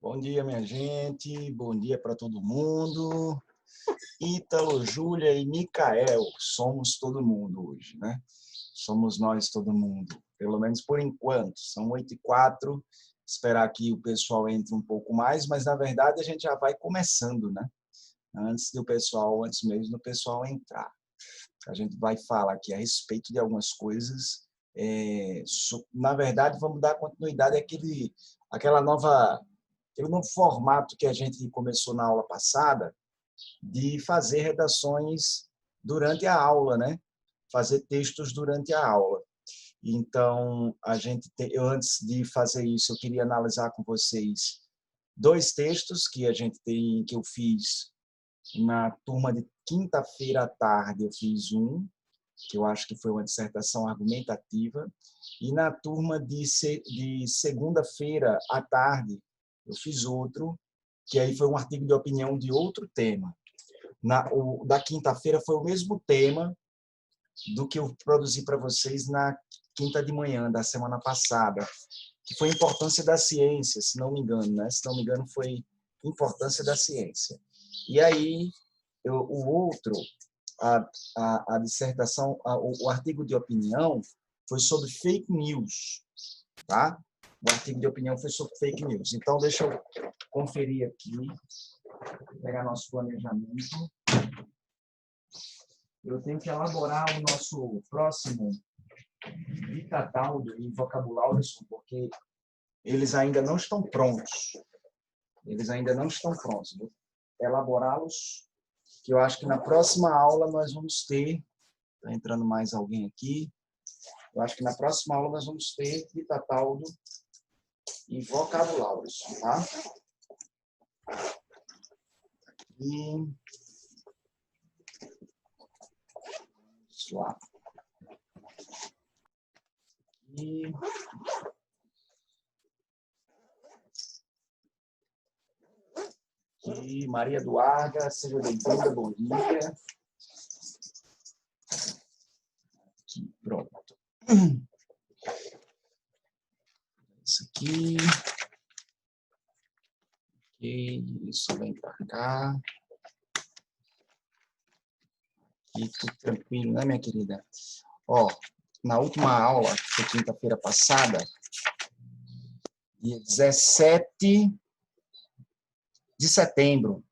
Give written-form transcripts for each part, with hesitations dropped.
Bom dia, minha gente. Bom dia para todo mundo. Ítalo, Júlia e Micael. Somos todo mundo hoje, né? Somos nós todo mundo. Pelo menos por enquanto. São 8h04. Esperar que o pessoal entre um pouco mais, mas na verdade a gente já vai começando, né? Antes mesmo do pessoal entrar. A gente vai falar aqui a respeito de algumas coisas. Na verdade, vamos dar continuidade aquele novo formato que a gente começou na aula passada, de fazer redações durante a aula, né? Fazer textos durante a aula. Então, antes de fazer isso, eu queria analisar com vocês dois textos que eu fiz na turma de quinta-feira à tarde. Eu fiz um, que eu acho que foi uma dissertação argumentativa, e na turma de segunda-feira à tarde, eu fiz outro, que aí foi um artigo de opinião de outro tema. O da quinta-feira foi o mesmo tema do que eu produzi para vocês na quinta de manhã da semana passada, que foi importância da ciência, se não me engano, né? Se não me engano, foi importância da ciência. E aí, o outro, a dissertação, o artigo de opinião foi sobre fake news, tá? O artigo de opinião foi sobre fake news. Então, deixa eu conferir aqui, pegar nosso planejamento. Eu tenho que elaborar o nosso próximo catálogo e vocabulário, porque eles ainda não estão prontos. Eles ainda não estão prontos. Vou elaborá-los, que eu acho que na próxima aula nós vamos ter... Está entrando mais alguém aqui. Eu acho que na próxima aula nós vamos ter catálogo e vocabulários, tá? E... vamos lá. E Maria Eduarda, seja bem-vinda, bom dia. Aqui, pronto. Isso aqui. Ok, isso vem para cá. Aqui, tudo tranquilo, né, minha querida? Ó, na última aula, que foi quinta-feira passada, dia 17 de setembro.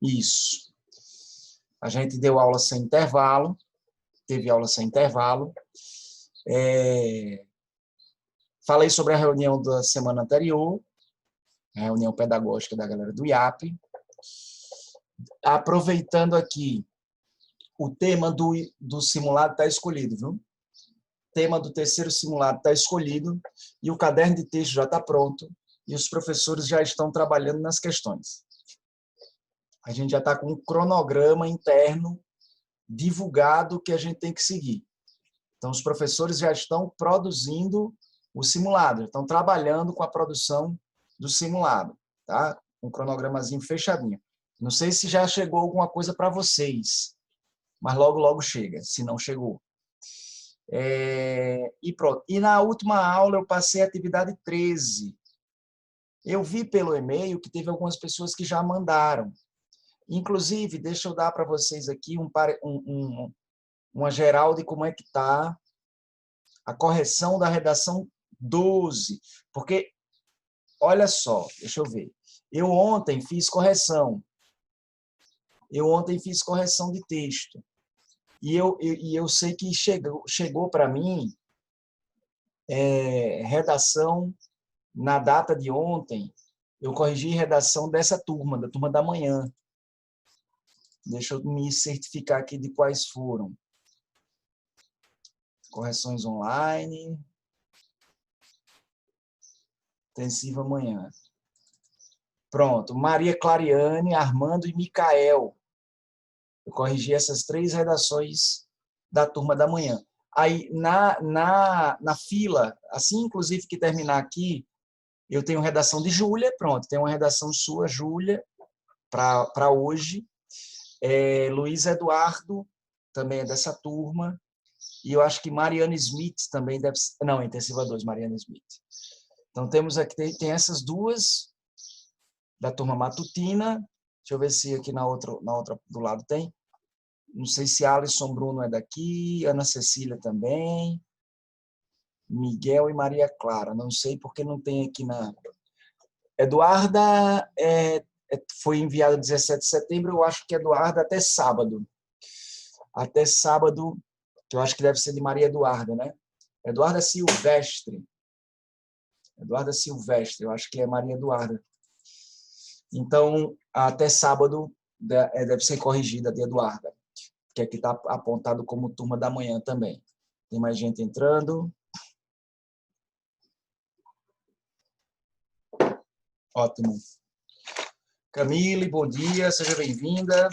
Isso. A gente deu aula sem intervalo, teve aula sem intervalo. Falei sobre a reunião da semana anterior, a reunião pedagógica da galera do IAP. Aproveitando aqui, o tema do simulado está escolhido, viu? O tema do terceiro simulado está escolhido e o caderno de texto já está pronto e os professores já estão trabalhando nas questões. A gente já está com um cronograma interno divulgado que a gente tem que seguir. Então, os professores já estão produzindo o simulado, estão trabalhando com a produção do simulado, tá? Um cronogramazinho fechadinho. Não sei se já chegou alguma coisa para vocês, mas logo, logo chega, se não chegou. E pronto. E na última aula eu passei a atividade 13. Eu vi pelo e-mail que teve algumas pessoas que já mandaram. Inclusive, deixa eu dar para vocês aqui uma geral de como é que está a correção da redação 12. Porque, olha só, deixa eu ver. Eu ontem fiz correção. De texto. E eu sei que chegou para mim redação na data de ontem. Eu corrigi redação dessa turma, da turma da manhã. Deixa eu me certificar aqui de quais foram. Correções online. Intensiva amanhã. Pronto. Maria Clariane, Armando e Micael. Eu corrigi essas 3 redações da turma da manhã. Aí, na fila, assim, inclusive, que terminar aqui, eu tenho redação de Júlia, pronto. Tem uma redação sua, Júlia, para hoje. Luiz Eduardo, também é dessa turma. E eu acho que Mariana Smith também deve ser... Não, intensiva 2, Mariana Smith. Então, temos aqui, tem essas duas da turma matutina. Deixa eu ver se aqui na outra do lado tem. Não sei se Alisson Bruno é daqui, Ana Cecília também, Miguel e Maria Clara. Não sei porque não tem aqui na... Eduarda foi enviada 17 de setembro, eu acho que Eduarda até sábado. Até sábado, que eu acho que deve ser de Maria Eduarda, né? Eduarda Silvestre. Eduarda Silvestre, eu acho que é Maria Eduarda. Então, até sábado deve ser corrigida de Eduarda, que aqui está apontado como turma da manhã também. Tem mais gente entrando. Ótimo. Camille, bom dia, seja bem-vinda.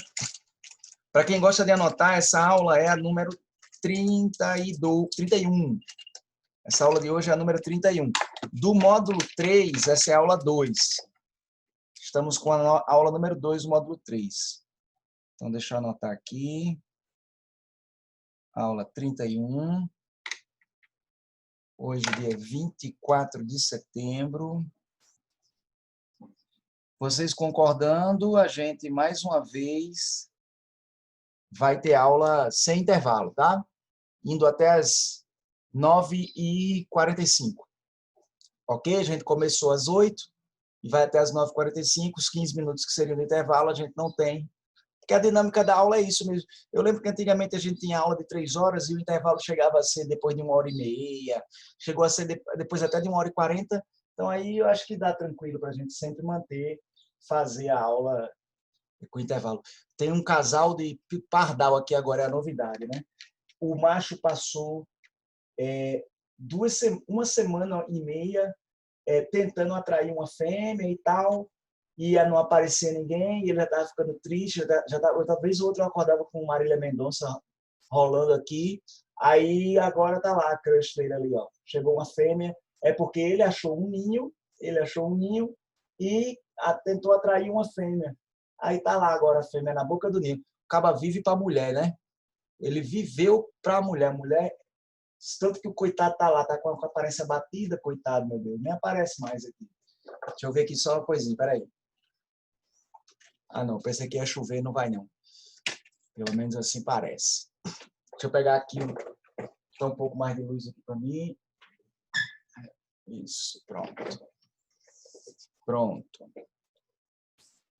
Para quem gosta de anotar, essa aula é a número 31. Essa aula de hoje é a número 31. Do módulo 3, essa é a aula 2. Estamos com a aula número 2 do módulo 3. Então, deixa eu anotar aqui. Aula 31. Hoje, dia 24 de setembro. Vocês concordando, a gente, mais uma vez, vai ter aula sem intervalo, tá? Indo até as 9h45. Ok? A gente começou às 8 e vai até as 9h45, os 15 minutos que seriam de intervalo, a gente não tem. Porque a dinâmica da aula é isso mesmo. Eu lembro que antigamente a gente tinha aula de 3 horas e o intervalo chegava a ser depois de 1h30, chegou a ser depois até de 1h40. Então, aí eu acho que dá tranquilo para a gente sempre manter, fazer a aula com intervalo. Tem um casal de pardal aqui agora, é a novidade, né? O macho passou uma semana e meia tentando atrair uma fêmea e tal, e não aparecia ninguém, e ele já estava ficando triste, talvez o outro acordava com Marília Mendonça rolando aqui, aí agora tá lá a crush dele ali, ó. Chegou uma fêmea, é porque ele achou um ninho e tentou atrair uma fêmea. Aí tá lá agora a fêmea na boca do ninho. O caba vive para a mulher, né? Ele viveu para a mulher. Mulher, tanto que o coitado tá lá, tá com a aparência batida, coitado, meu Deus. Nem aparece mais aqui. Deixa eu ver aqui só uma coisinha, peraí. Ah, não, pensei que ia chover, não vai não. Pelo menos assim parece. Deixa eu pegar aqui um pouco mais de luz aqui para mim. Isso, pronto. Pronto.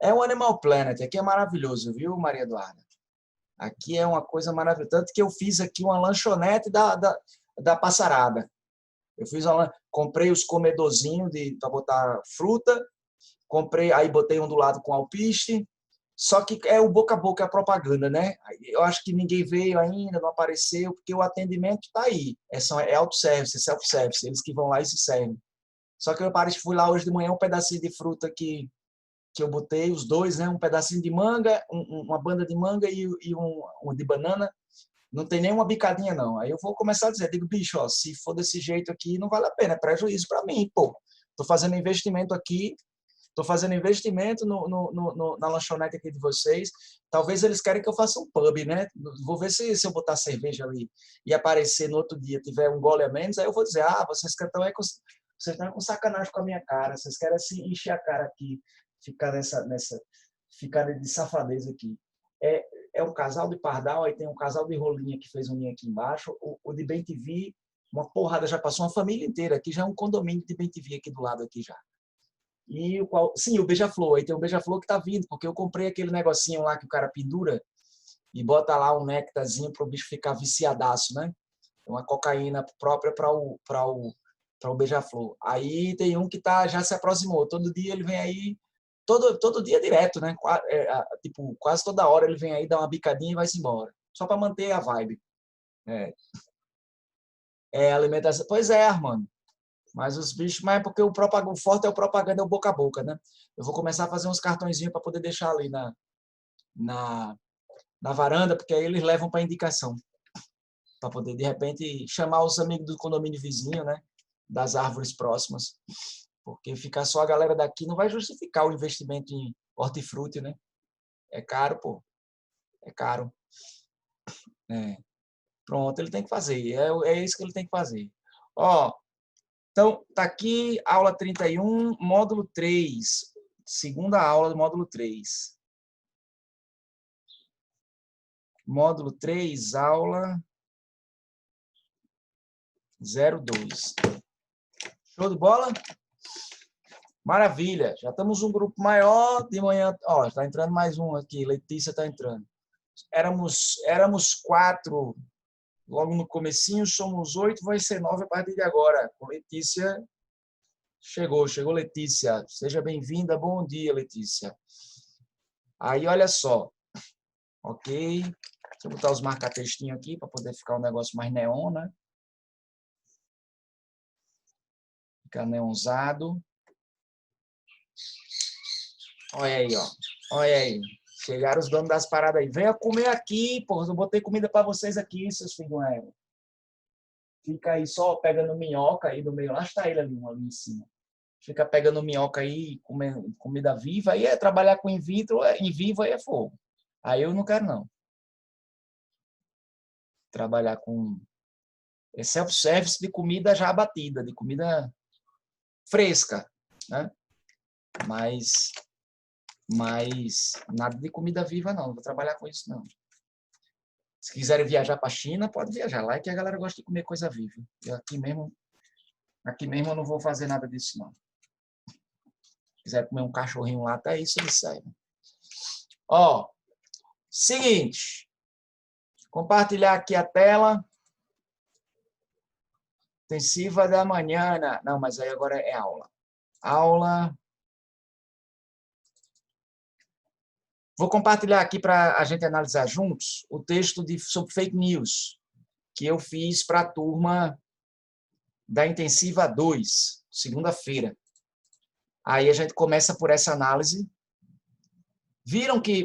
É o Animal Planet, aqui é maravilhoso, viu, Maria Eduarda? Aqui é uma coisa maravilhosa. Tanto que eu fiz aqui uma lanchonete da Passarada. Comprei os comedorzinhos para botar fruta, comprei, aí botei um do lado com alpiste, só que é o boca a boca, a propaganda, né? Eu acho que ninguém veio ainda, não apareceu, porque o atendimento está aí. É autosservice, self-service, eles que vão lá e se servem. Só que eu fui lá hoje de manhã, um pedacinho de fruta que eu botei, os dois, né? Um pedacinho de manga, uma banda de manga e um de banana. Não tem nenhuma bicadinha, não. Aí eu vou começar a dizer, digo, bicho, ó, se for desse jeito aqui, não vale a pena, é prejuízo para mim, pô. Tô fazendo investimento aqui, tô fazendo investimento na lanchonete aqui de vocês. Talvez eles querem que eu faça um pub, né? Vou ver se eu botar cerveja ali e aparecer no outro dia, tiver um gole a menos, aí eu vou dizer, vocês estão com sacanagem com a minha cara, vocês querem assim, encher a cara aqui, ficar ficar de safadeza aqui. É um casal de pardal, aí tem um casal de rolinha que fez um ninho aqui embaixo, o de bem-te-vi, uma porrada, já passou uma família inteira aqui, já é um condomínio de bem-te-vi aqui do lado aqui já. E sim, o beija-flor, aí tem o beija-flor que tá vindo, porque eu comprei aquele negocinho lá que o cara pendura e bota lá um néctarzinho para o bicho ficar viciadaço, né? Uma cocaína própria para o beija-flor. Aí tem um que já se aproximou, todo dia ele vem aí, todo dia direto, né? Tipo, quase toda hora ele vem aí, dá uma bicadinha e vai-se embora. Só para manter a vibe. Alimentação. Pois é, Armando. Mas os bichos, mas é porque o forte é o propaganda, é o boca a boca, né? Eu vou começar a fazer uns cartõezinhos para poder deixar ali na varanda, porque aí eles levam para indicação. Para poder, de repente, chamar os amigos do condomínio vizinho, né? Das árvores próximas. Porque ficar só a galera daqui não vai justificar o investimento em hortifruti, né? É caro, pô. É caro. Pronto, ele tem que fazer. É isso que ele tem que fazer. Ó, Então, está aqui, aula 31, módulo 3. Segunda aula do módulo 3. Módulo 3, aula 02. Show de bola? Maravilha. Já estamos um grupo maior de manhã. Ó, está entrando mais um aqui. Letícia está entrando. Éramos 4 logo no comecinho, somos 8, vai ser 9 a partir de agora. Com Letícia chegou Letícia. Seja bem-vinda. Bom dia, Letícia. Aí, olha só. Ok. Deixa eu botar os marca-textinhos aqui para poder ficar um negócio mais neon, né? Ficar neonzado. Olha aí, ó. Olha aí. Chegaram os donos das paradas aí. Venha comer aqui, pô. Eu botei comida para vocês aqui, seus filhos. Fica aí só pegando minhoca aí no meio. Lá está ele ali em cima. Fica pegando minhoca aí, comendo comida viva. Aí é trabalhar com in vitro, em vivo aí é fogo. Aí eu não quero, não. Trabalhar com self-service de comida já abatida, de comida fresca, né? Mas nada de comida viva, não. Não vou trabalhar com isso, não. Se quiserem viajar para a China, pode viajar. Lá é que a galera gosta de comer coisa viva. Eu aqui mesmo eu não vou fazer nada disso, não. Se quiser comer um cachorrinho lá, até isso eles servem. Ó, seguinte. Compartilhar aqui a tela. Intensiva da manhã. Não, mas aí agora é aula. Aula. Vou compartilhar aqui para a gente analisar juntos o texto sobre fake news que eu fiz para a turma da Intensiva 2, segunda-feira. Aí a gente começa por essa análise.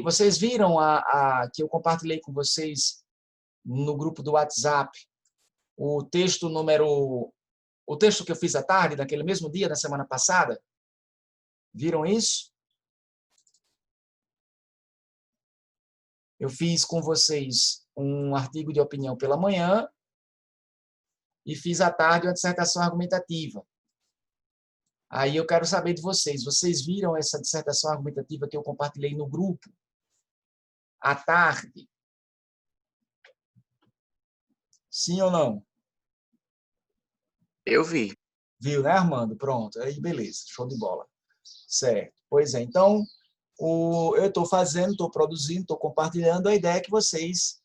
Vocês viram que eu compartilhei com vocês no grupo do WhatsApp o texto que eu fiz à tarde, naquele mesmo dia, na semana passada? Viram isso? Eu fiz com vocês um artigo de opinião pela manhã e fiz à tarde uma dissertação argumentativa. Aí eu quero saber de vocês. Vocês viram essa dissertação argumentativa que eu compartilhei no grupo à tarde? Sim ou não? Eu vi. Viu, né, Armando? Pronto. Aí, beleza. Show de bola. Certo. Pois é. Então, eu estou produzindo, estou compartilhando. A ideia é que vocês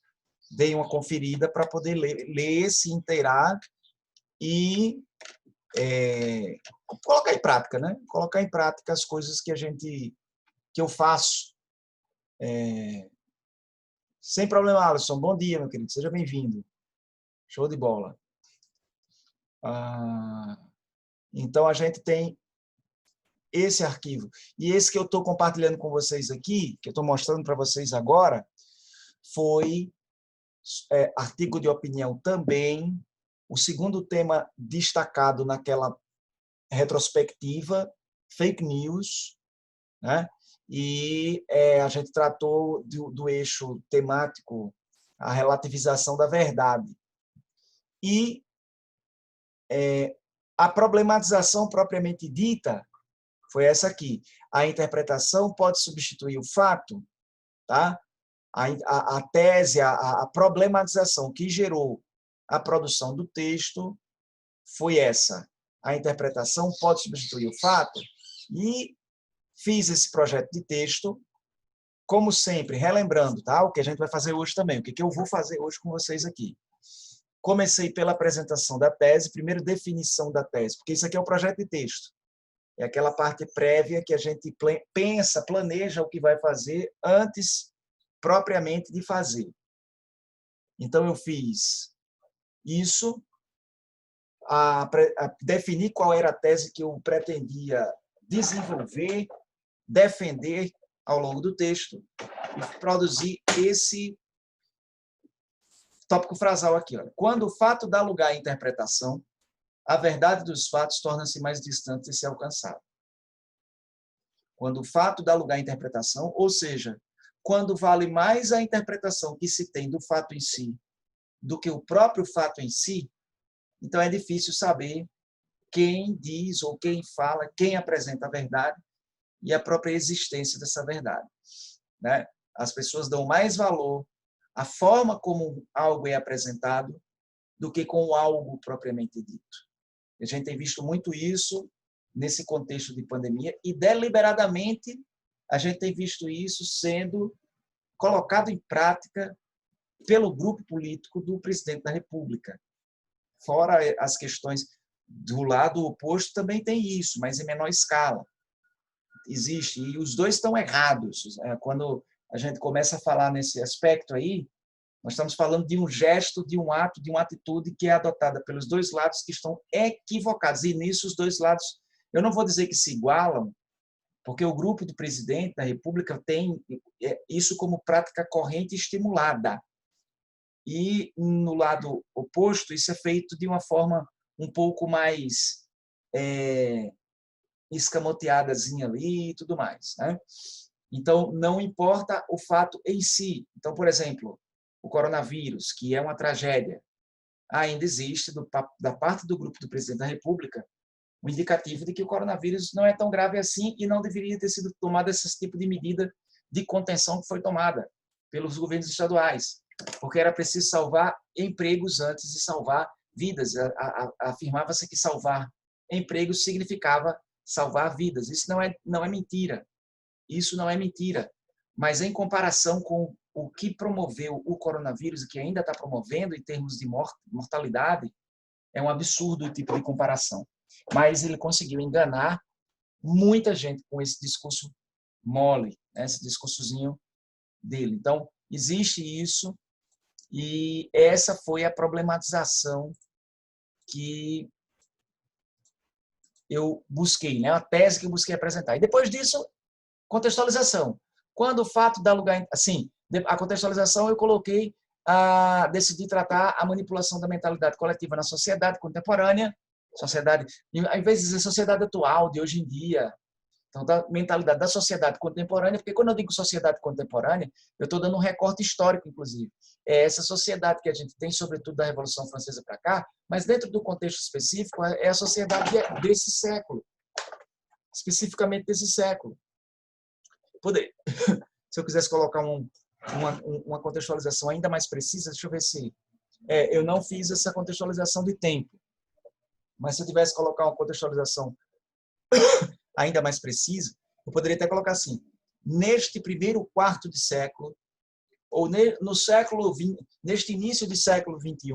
deem uma conferida para poder ler, se inteirar e colocar em prática, né? Colocar em prática as coisas que eu faço. Sem problema, Alisson. Bom dia, meu querido. Seja bem-vindo. Show de bola. Então, a gente tem esse arquivo. E esse que eu estou compartilhando com vocês aqui, que eu estou mostrando para vocês agora, foi artigo de opinião também, o segundo tema destacado naquela retrospectiva, fake news, né? E a gente tratou do eixo temático, a relativização da verdade. E a problematização propriamente dita foi essa aqui. A interpretação pode substituir o fato, tá? A tese, a problematização que gerou a produção do texto foi essa. A interpretação pode substituir o fato. E fiz esse projeto de texto, como sempre, relembrando, tá? O que a gente vai fazer hoje também, o que eu vou fazer hoje com vocês aqui. Comecei pela apresentação da tese, primeiro definição da tese, porque isso aqui é o projeto de texto. É aquela parte prévia que a gente pensa, planeja o que vai fazer antes, propriamente, de fazer. Então, eu fiz isso, definir qual era a tese que eu pretendia desenvolver, defender ao longo do texto e produzir esse tópico frasal aqui. Olha. Quando o fato dá lugar à interpretação, a verdade dos fatos torna-se mais distante de ser alcançada. Quando o fato dá lugar à interpretação, ou seja, quando vale mais a interpretação que se tem do fato em si do que o próprio fato em si, então é difícil saber quem diz ou quem fala, quem apresenta a verdade e a própria existência dessa verdade, né? As pessoas dão mais valor à forma como algo é apresentado do que com algo propriamente dito. A gente tem visto muito isso nesse contexto de pandemia e deliberadamente a gente tem visto isso sendo colocado em prática pelo grupo político do presidente da República. Fora as questões do lado oposto, também tem isso, mas em menor escala. Existe, e os dois estão errados. Quando a gente começa a falar nesse aspecto aí, nós estamos falando de um gesto, de um ato, de uma atitude que é adotada pelos dois lados que estão equivocados. E nisso os dois lados, eu não vou dizer que se igualam, porque o grupo do presidente da República tem isso como prática corrente estimulada. E no lado oposto, isso é feito de uma forma um pouco mais escamoteadazinha ali e tudo mais, né? Então, não importa o fato em si. Então, por exemplo, o coronavírus, que é uma tragédia, ainda existe, da parte do grupo do presidente da República, um indicativo de que o coronavírus não é tão grave assim e não deveria ter sido tomada esse tipo de medida de contenção que foi tomada pelos governos estaduais, porque era preciso salvar empregos antes de salvar vidas. Afirmava-se que salvar empregos significava salvar vidas. Isso não é mentira. Isso não é mentira. Mas em comparação com o que promoveu o coronavírus e que ainda está promovendo em termos de mortalidade, é um absurdo o tipo de comparação. Mas ele conseguiu enganar muita gente com esse discurso mole, né? Esse discursozinho dele. Então, existe isso e essa foi a problematização que eu busquei, né? A tese que eu busquei apresentar. E depois disso, contextualização. Quando o fato dá lugar... Assim, a contextualização eu coloquei, decidi tratar a manipulação da mentalidade coletiva na sociedade contemporânea, sociedade, ao invés de dizer sociedade atual, de hoje em dia, então, da mentalidade da sociedade contemporânea, porque quando eu digo sociedade contemporânea, eu estou dando um recorte histórico, inclusive. É essa sociedade que a gente tem, sobretudo da Revolução Francesa para cá, mas dentro do contexto específico, é a sociedade desse século, especificamente desse século. Se eu quisesse colocar uma contextualização ainda mais precisa, deixa eu ver se... eu não fiz essa contextualização de tempo, mas se eu tivesse que colocar uma contextualização ainda mais precisa, eu poderia até colocar assim, neste primeiro quarto de século, ou no século XX, neste início de século XXI,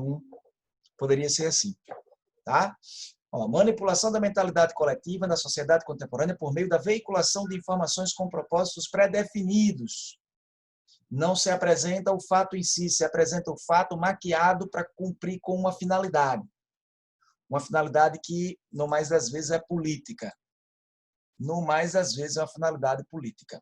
poderia ser assim, tá? Manipulação da mentalidade coletiva na sociedade contemporânea por meio da veiculação de informações com propósitos pré-definidos. Não se apresenta o fato em si, se apresenta o fato maquiado para cumprir com uma finalidade. Uma finalidade que, no mais das vezes, é política. No mais das vezes, é uma finalidade política.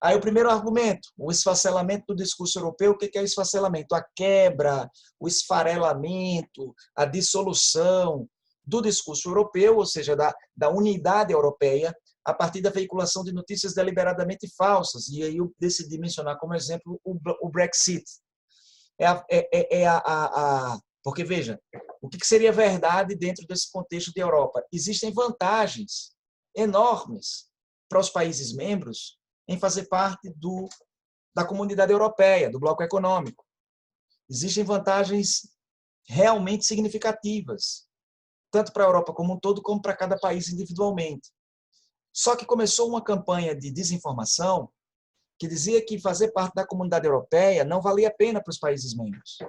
Aí o primeiro argumento, o esfacelamento do discurso europeu. O que é o esfacelamento? A quebra, o esfarelamento, a dissolução do discurso europeu, ou seja, da unidade europeia, a partir da veiculação de notícias deliberadamente falsas. E aí eu decidi mencionar como exemplo o Brexit. Porque, veja, o que seria verdade dentro desse contexto de Europa? Existem vantagens enormes para os países membros em fazer parte da comunidade europeia, do bloco econômico. Existem vantagens realmente significativas, tanto para a Europa como um todo, como para cada país individualmente. Só que começou uma campanha de desinformação que dizia que fazer parte da comunidade europeia não valia a pena para os países membros.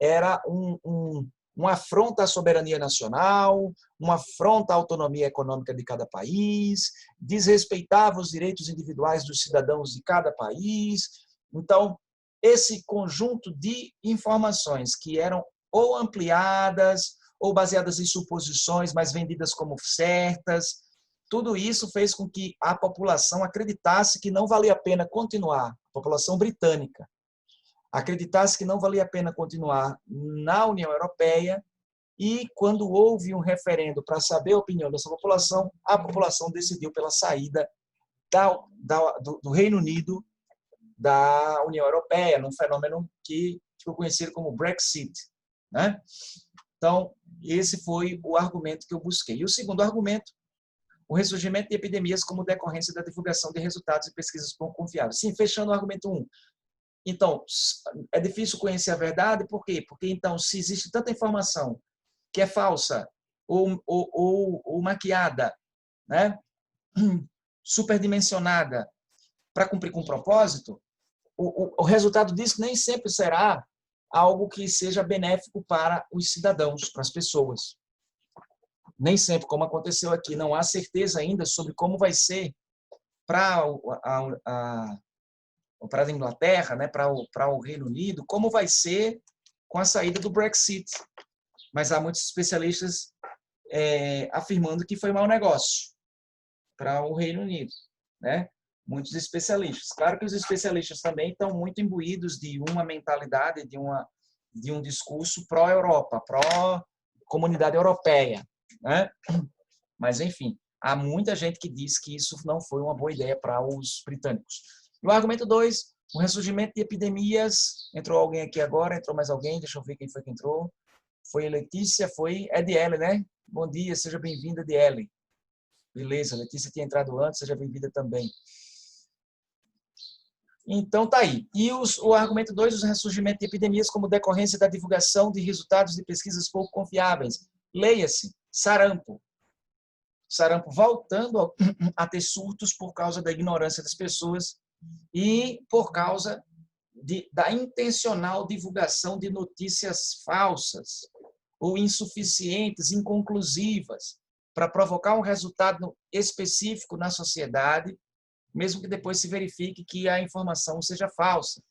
Era uma afronta à soberania nacional, uma afronta à autonomia econômica de cada país, desrespeitava os direitos individuais dos cidadãos de cada país. Então, esse conjunto de informações que eram ou ampliadas, ou baseadas em suposições, mas vendidas como certas, tudo isso fez com que a população acreditasse que não valia a pena continuar, a população britânica, acreditasse que não valia a pena continuar na União Europeia, e quando houve um referendo para saber a opinião dessa população, a população decidiu pela saída do Reino Unido da União Europeia, num fenômeno que ficou conhecido como Brexit, né? Então, esse foi o argumento que eu busquei. E o segundo argumento, o ressurgimento de epidemias como decorrência da divulgação de resultados e pesquisas pouco confiáveis. Sim, fechando o argumento 1. Então, é difícil conhecer a verdade, por quê? Porque, então, se existe tanta informação que é falsa ou maquiada, né? Superdimensionada para cumprir com um propósito, o resultado disso nem sempre será algo que seja benéfico para os cidadãos, para as pessoas. Nem sempre, como aconteceu aqui, não há certeza ainda sobre como vai ser para a Inglaterra, né, para o Reino Unido, como vai ser com a saída do Brexit. Mas há muitos especialistas afirmando que foi mau negócio para o Reino Unido, né? Muitos especialistas. Claro que os especialistas também estão muito imbuídos de uma mentalidade, de um discurso pró-Europa, pró-comunidade europeia, né? Mas, enfim, há muita gente que diz que isso não foi uma boa ideia para os britânicos. E o argumento 2, o ressurgimento de epidemias. Entrou alguém aqui agora? Entrou mais alguém? Deixa eu ver quem foi que entrou. Foi Letícia, foi Ediele, né? Bom dia, seja bem-vinda, Ediele. Beleza, Letícia tinha entrado antes, seja bem-vinda também. Então, tá aí. E o argumento 2, o ressurgimento de epidemias como decorrência da divulgação de resultados de pesquisas pouco confiáveis. Leia-se, sarampo. Sarampo voltando a ter surtos por causa da ignorância das pessoas e por causa da intencional divulgação de notícias falsas ou insuficientes, inconclusivas, para provocar um resultado específico na sociedade, mesmo que depois se verifique que a informação seja falsa.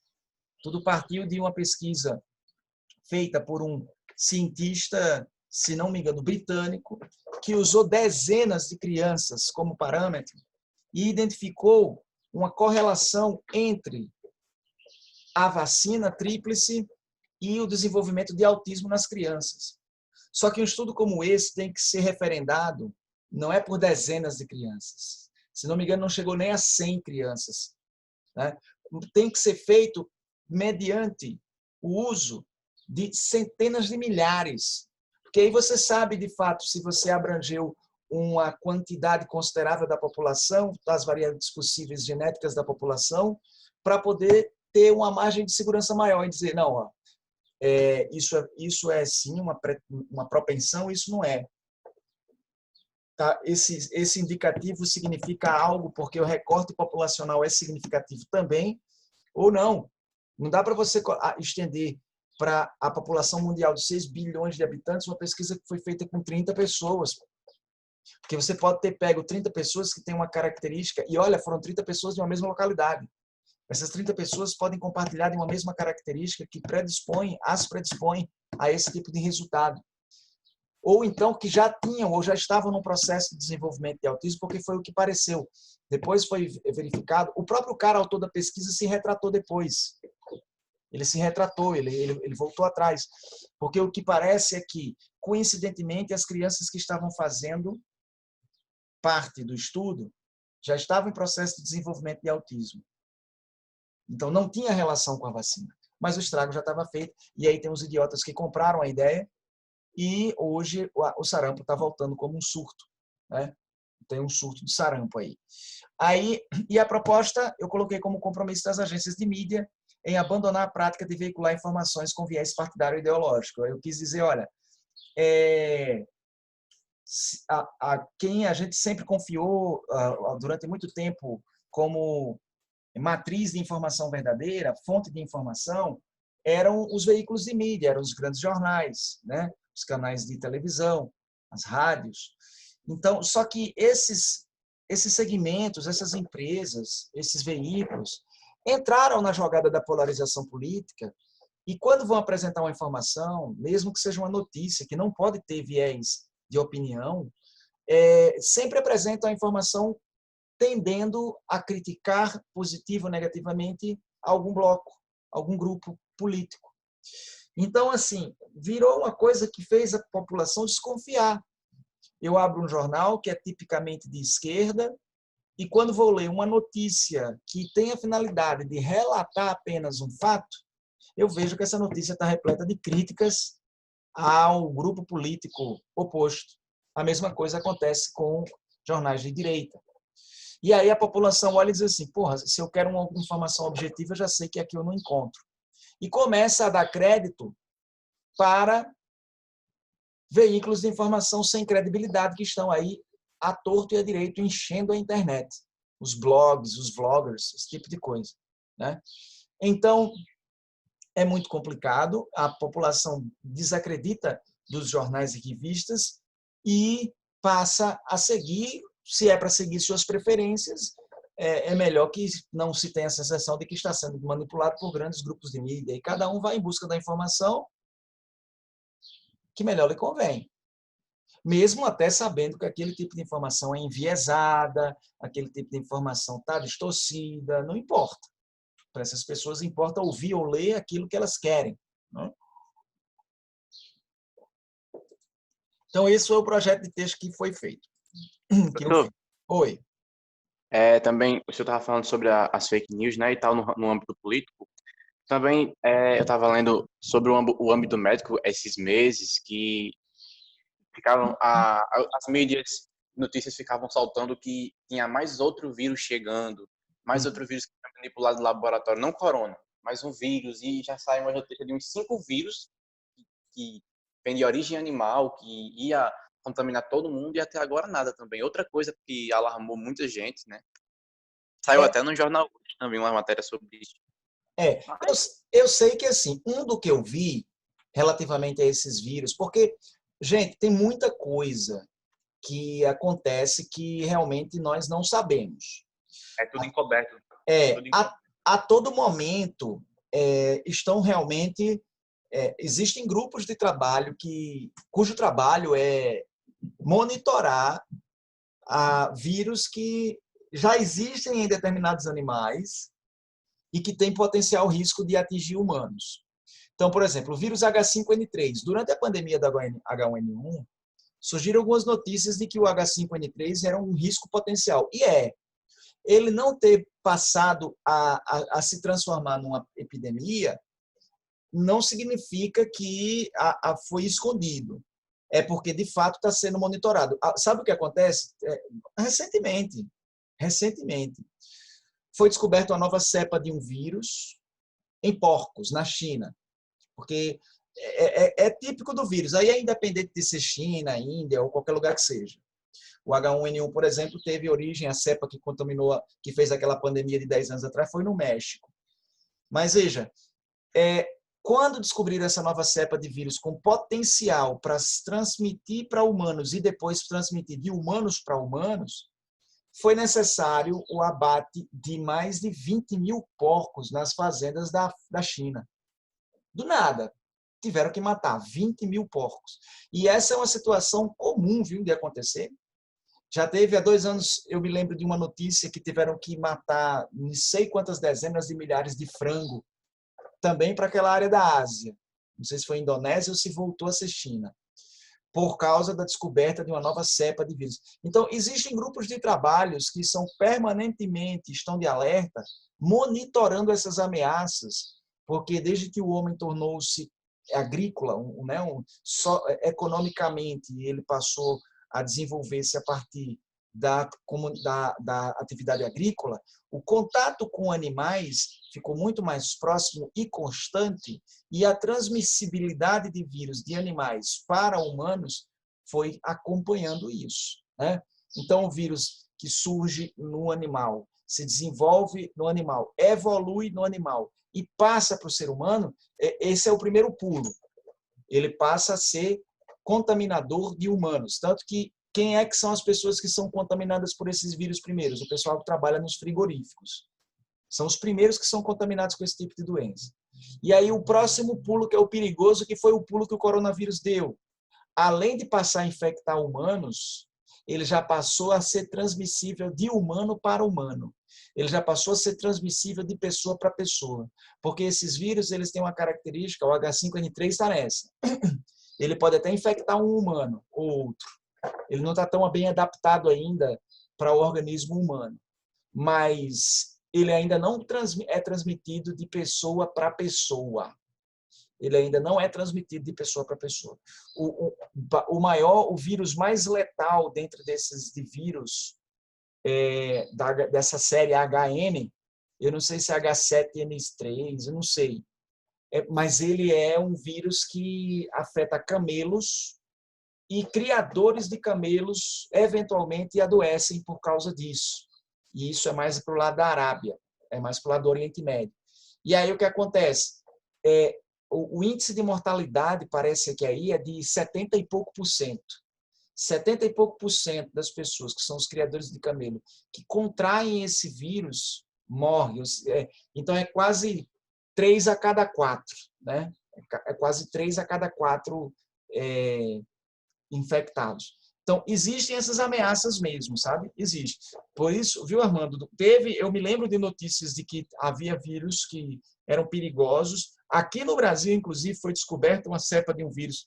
Tudo partiu de uma pesquisa feita por um cientista, se não me engano, britânico, que usou dezenas de crianças como parâmetro e identificou uma correlação entre a vacina tríplice e o desenvolvimento de autismo nas crianças. Só que um estudo como esse tem que ser referendado, não é por dezenas de crianças. Se não me engano, não chegou nem a 100 crianças, né? Tem que ser feito mediante o uso de centenas de milhares. Porque aí você sabe, de fato, se você abrangeu uma quantidade considerável da população, das variáveis possíveis genéticas da população, para poder ter uma margem de segurança maior e dizer, não, ó, isso é sim uma propensão, isso não é. Tá? Esse indicativo significa algo porque o recorte populacional é significativo também, ou não. Não dá para você estender para a população mundial de 6 bilhões de habitantes uma pesquisa que foi feita com 30 pessoas. Porque você pode ter pego 30 pessoas que têm uma característica, e olha, foram 30 pessoas de uma mesma localidade. Essas 30 pessoas podem compartilhar de uma mesma característica que as predispõe a esse tipo de resultado. Ou então que já tinham ou já estavam no processo de desenvolvimento de autismo, porque foi o que pareceu. Depois foi verificado, o próprio cara, autor da pesquisa, se retratou depois. Ele se retratou, ele voltou atrás. Porque o que parece é que, coincidentemente, as crianças que estavam fazendo parte do estudo já estavam em processo de desenvolvimento de autismo. Então, não tinha relação com a vacina. Mas o estrago já estava feito. E aí tem os idiotas que compraram a ideia e hoje o sarampo está voltando como um surto, né? Tem um surto de sarampo aí. E a proposta eu coloquei como compromisso das agências de mídia em abandonar a prática de veicular informações com viés partidário ideológico. Eu quis dizer, olha, quem a gente sempre confiou durante muito tempo como matriz de informação verdadeira, fonte de informação, eram os veículos de mídia, eram os grandes jornais, né? Os canais de televisão, as rádios. Então, só que esses segmentos, essas empresas, esses veículos, entraram na jogada da polarização política e quando vão apresentar uma informação, mesmo que seja uma notícia, que não pode ter viés de opinião, sempre apresentam a informação tendendo a criticar positivo ou negativamente algum bloco, algum grupo político. Então, assim, virou uma coisa que fez a população desconfiar. Eu abro um jornal que é tipicamente de esquerda e quando vou ler uma notícia que tem a finalidade de relatar apenas um fato, eu vejo que essa notícia está repleta de críticas ao grupo político oposto. A mesma coisa acontece com jornais de direita. E aí a população olha e diz assim, porra, se eu quero uma informação objetiva, eu já sei que aqui eu não encontro. E começa a dar crédito para veículos de informação sem credibilidade que estão aí à torto e à direito enchendo a internet. Os blogs, os vloggers, esse tipo de coisa, né? Então, é muito complicado, a população desacredita dos jornais e revistas e passa a seguir, se é para seguir suas preferências, é melhor que não se tenha a sensação de que está sendo manipulado por grandes grupos de mídia, e cada um vai em busca da informação que melhor lhe convém. Mesmo até sabendo que aquele tipo de informação é enviesada, aquele tipo de informação está distorcida, não importa. Para essas pessoas importa ouvir ou ler aquilo que elas querem, né? Então, esse foi o projeto de texto que foi feito. Que eu fiz. Doutor, Oi. também o senhor estava falando sobre as fake news, né, e tal, no âmbito político. Também eu estava lendo sobre o âmbito médico esses meses que ficavam as mídias, notícias ficavam saltando que tinha mais outro vírus chegando, mais outro vírus que foi manipulado no laboratório, não corona, mas um vírus, e já saiu uma notícia de uns 5 vírus que vem de origem animal, que ia contaminar todo mundo, e até agora nada também. Outra coisa que alarmou muita gente, né? Saiu É, até no jornal hoje também uma matéria sobre isso. é, eu, eu sei que, assim, um do que eu vi relativamente a esses vírus, porque, gente, tem muita coisa que acontece que realmente nós não sabemos. É tudo encoberto. É, Tudo encoberto. a todo momento estão realmente existem grupos de trabalho cujo trabalho é monitorar vírus que já existem em determinados animais e que têm potencial risco de atingir humanos. Então, por exemplo, o vírus H5N3. Durante a pandemia da H1N1, surgiram algumas notícias de que o H5N3 era um risco potencial. E ele não ter passado a se transformar numa epidemia não significa que foi escondido. É porque, de fato, está sendo monitorado. Sabe o que acontece? Recentemente, foi descoberta uma nova cepa de um vírus em porcos, na China. Porque é típico do vírus. Aí é independente de ser China, Índia ou qualquer lugar que seja. O H1N1, por exemplo, teve origem, a cepa que contaminou, que fez aquela pandemia de 10 anos atrás, foi no México. Mas veja, quando descobriram essa nova cepa de vírus com potencial para se transmitir para humanos e depois transmitir de humanos para humanos, foi necessário o abate de mais de 20 mil porcos nas fazendas da China. Do nada, tiveram que matar 20 mil porcos. E essa é uma situação comum, viu, de acontecer. Já teve há 2 anos, eu me lembro de uma notícia que tiveram que matar não sei quantas dezenas de milhares de frango, também para aquela área da Ásia. Não sei se foi Indonésia ou se voltou a ser China, por causa da descoberta de uma nova cepa de vírus. Então, existem grupos de trabalhos que são permanentemente, estão de alerta, monitorando essas ameaças, porque desde que o homem tornou-se agrícola, economicamente, ele passou a desenvolver-se a partir da atividade agrícola, o contato com animais ficou muito mais próximo e constante, e a transmissibilidade de vírus de animais para humanos foi acompanhando isso, né? Então, o vírus que surge no animal, se desenvolve no animal, evolui no animal e passa para o ser humano, esse é o primeiro pulo. Ele passa a ser contaminador de humanos. Tanto que quem é que são as pessoas que são contaminadas por esses vírus primeiros? O pessoal que trabalha nos frigoríficos. São os primeiros que são contaminados com esse tipo de doença. E aí o próximo pulo, que é o perigoso, que foi o pulo que o coronavírus deu. Além de passar a infectar humanos, ele já passou a ser transmissível de humano para humano. Ele já passou a ser transmissível de pessoa para pessoa. Porque esses vírus, eles têm uma característica, o H5N3 está nessa. Ele pode até infectar um humano ou outro. Ele não está tão bem adaptado ainda para o organismo humano. Mas ele ainda não é transmitido de pessoa para pessoa. Ele ainda não é transmitido de pessoa para pessoa. O vírus mais letal dentro desses de vírus dessa série HN, eu não sei se é H7N3, eu não sei. Mas ele é um vírus que afeta camelos e criadores de camelos eventualmente adoecem por causa disso. E isso é mais para o lado da Arábia, é mais para o lado do Oriente Médio. E aí o que acontece? O índice de mortalidade, parece que aí, é de 70 e pouco por cento. 70 e pouco por cento das pessoas que são os criadores de camelo que contraem esse vírus morrem. Então, é quase 3 a cada 4. Né? É quase 3 a cada 4 infectados. Então, existem essas ameaças mesmo, sabe? Existe. Por isso, viu, Armando? Eu me lembro de notícias de que havia vírus que eram perigosos. Aqui no Brasil, inclusive, foi descoberta uma cepa de um vírus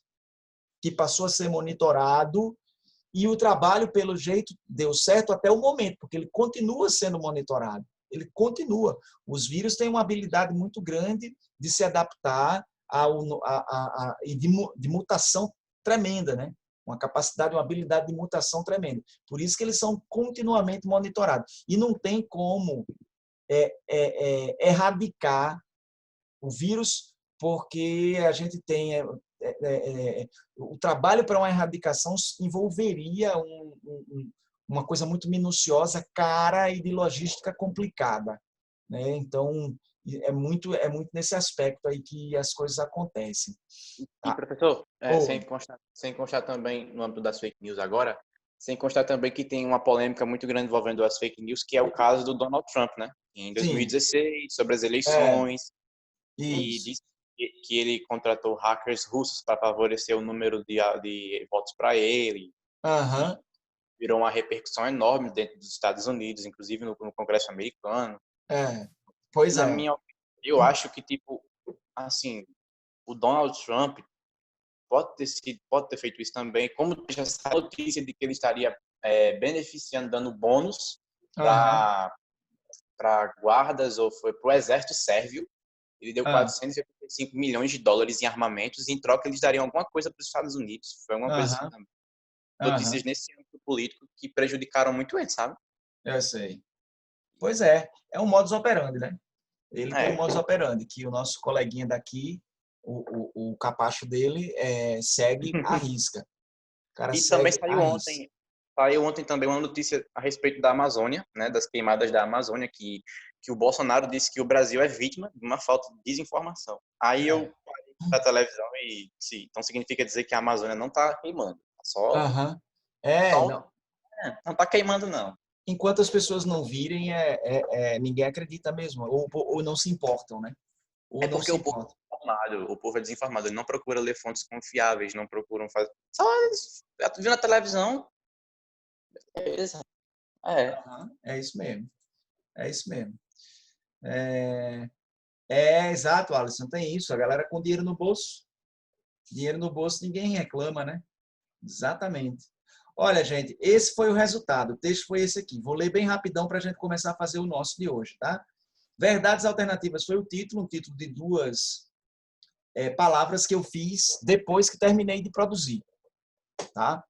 que passou a ser monitorado e o trabalho, pelo jeito, deu certo até o momento, porque ele continua sendo monitorado. Ele continua. Os vírus têm uma habilidade muito grande de se adaptar e de mutação tremenda, né? Uma capacidade, uma habilidade de mutação tremenda. Por isso que eles são continuamente monitorados. E não tem como erradicar o vírus, porque a gente tem o trabalho para uma erradicação envolveria uma coisa muito minuciosa, cara e de logística complicada, né? Então é muito nesse aspecto aí que as coisas acontecem. E professor, sem constar também no âmbito das fake news agora, sem constar também que tem uma polêmica muito grande envolvendo as fake news, que é o caso do Donald Trump, né? Em 2016, sobre as eleições, e disse que ele contratou hackers russos para favorecer o número de votos para ele. Uhum. Virou uma repercussão enorme dentro dos Estados Unidos, inclusive no Congresso americano. Pois Na é. minha opinião, eu acho que, tipo, assim, o Donald Trump pode ter feito isso também, como já essa notícia de que ele estaria beneficiando, dando bônus para guardas, ou foi para o exército sérvio. Ele deu 485 milhões de dólares em armamentos, e em troca eles dariam alguma coisa para os Estados Unidos. Foi alguma coisa assim também. Notícias nesse âmbito político que prejudicaram muito ele, sabe? Eu sei. Pois é um modus operandi, né? Ele tem um modus operandi, que o nosso coleguinha daqui, o capacho dele, segue à risca. O cara E segue também saiu ontem também uma notícia a respeito da Amazônia, né, das queimadas da Amazônia, que o Bolsonaro disse que o Brasil é vítima de uma falta de desinformação. Aí eu parei para a televisão e, sim, então significa dizer que a Amazônia não está queimando. Não está queimando, não. Enquanto as pessoas não virem, ninguém acredita mesmo, ou não se importam, né? Ou não Porque se o importam. povo é desinformado, ele não procura ler fontes confiáveis, não procuram fazer. Só viu na televisão. Beleza. É isso mesmo. É isso mesmo. Exato, Alisson, tem isso. A galera com dinheiro no bolso. Dinheiro no bolso, ninguém reclama, né? Exatamente. Olha, gente, esse foi o resultado. O texto foi esse aqui. Vou ler bem rapidão para a gente começar a fazer o nosso de hoje, tá? Verdades Alternativas foi o título, um título de 2 palavras que eu fiz depois que terminei de produzir, tá?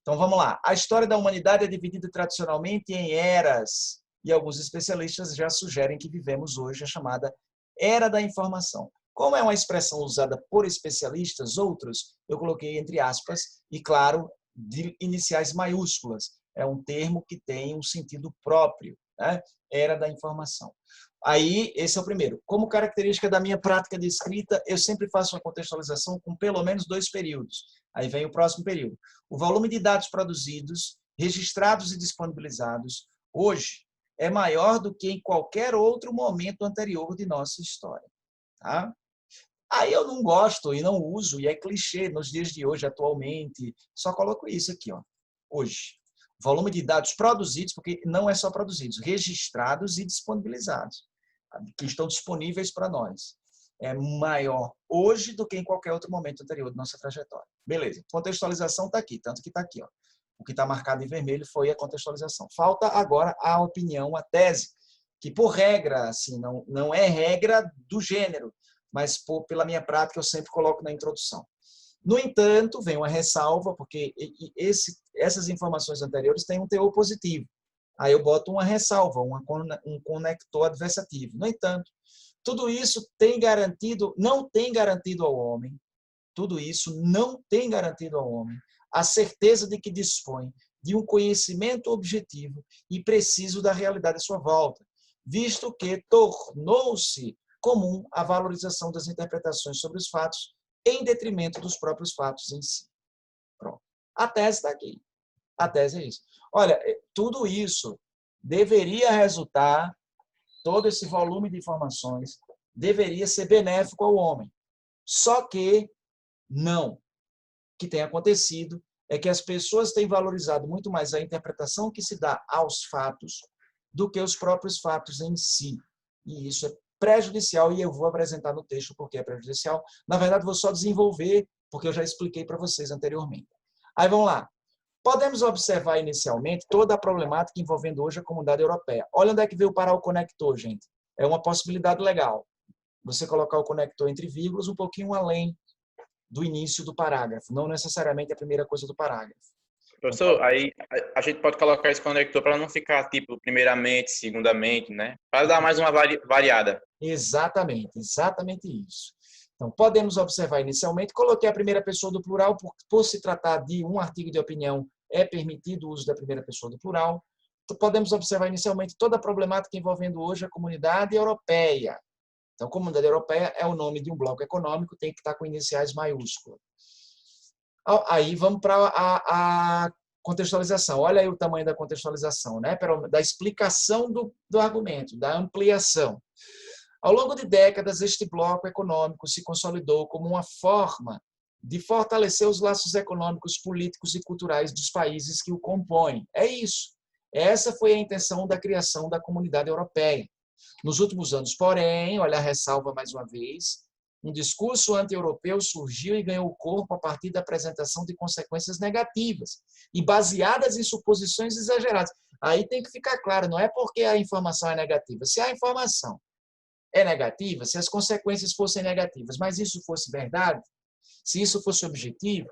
Então, vamos lá. A história da humanidade é dividida tradicionalmente em eras, e alguns especialistas já sugerem que vivemos hoje a chamada Era da Informação. Como é uma expressão usada por especialistas, outros eu coloquei entre aspas, e claro, de iniciais maiúsculas. É um termo que tem um sentido próprio, né? Era da Informação. Aí, esse é o primeiro. Como característica da minha prática de escrita, eu sempre faço uma contextualização com pelo menos 2 períodos. Aí vem o próximo período. O volume de dados produzidos, registrados e disponibilizados, hoje, é maior do que em qualquer outro momento anterior de nossa história. Tá? Aí eu não gosto e não uso, e é clichê nos dias de hoje, atualmente. Só coloco isso aqui, ó, hoje. Volume de dados produzidos, porque não é só produzidos, registrados e disponibilizados, que estão disponíveis para nós. É maior hoje do que em qualquer outro momento anterior de nossa trajetória. Beleza. Contextualização está aqui, tanto que está aqui. Ó. O que está marcado em vermelho foi a contextualização. Falta agora a opinião, a tese, que por regra, assim, não é regra do gênero. mas pela minha prática eu sempre coloco na introdução. No entanto, vem uma ressalva, porque essas informações anteriores têm um teor positivo. Aí eu boto uma ressalva, um conector adversativo. No entanto, tudo isso não tem garantido ao homem, tudo isso não tem garantido ao homem a certeza de que dispõe de um conhecimento objetivo e preciso da realidade à sua volta, visto que tornou-se comum a valorização das interpretações sobre os fatos em detrimento dos próprios fatos em si. Pronto. A tese está aqui. A tese é isso. Olha, tudo isso deveria resultar, todo esse volume de informações deveria ser benéfico ao homem. Só que não. O que tem acontecido é que as pessoas têm valorizado muito mais a interpretação que se dá aos fatos do que os próprios fatos em si. E isso é prejudicial, e eu vou apresentar no texto porque é prejudicial. Na verdade, vou só desenvolver, porque eu já expliquei para vocês anteriormente. Aí vamos lá. Podemos observar inicialmente toda a problemática envolvendo hoje a comunidade europeia. Olha onde é que veio parar o conector, gente. É uma possibilidade legal. Você colocar o conector entre vírgulas um pouquinho além do início do parágrafo, não necessariamente a primeira coisa do parágrafo. Professor, aí a gente pode colocar esse conector para não ficar tipo primeiramente, segundamente, né? Para dar mais uma variada. Exatamente isso. Então, podemos observar inicialmente, coloquei a primeira pessoa do plural, por se tratar de um artigo de opinião, é permitido o uso da primeira pessoa do plural. Então, podemos observar inicialmente toda a problemática envolvendo hoje a comunidade europeia. Então, comunidade europeia é o nome de um bloco econômico, tem que estar com iniciais maiúsculas. Aí vamos para a contextualização. Olha aí o tamanho da contextualização, né? Da explicação do argumento, da ampliação. Ao longo de décadas, este bloco econômico se consolidou como uma forma de fortalecer os laços econômicos, políticos e culturais dos países que o compõem. É isso. Essa foi a intenção da criação da Comunidade Europeia. Nos últimos anos, porém, olha a ressalva mais uma vez, um discurso anti-europeu surgiu e ganhou corpo a partir da apresentação de consequências negativas e baseadas em suposições exageradas. Aí tem que ficar claro, não é porque a informação é negativa. Se a informação é negativa, se as consequências fossem negativas, mas isso fosse verdade, se isso fosse objetivo,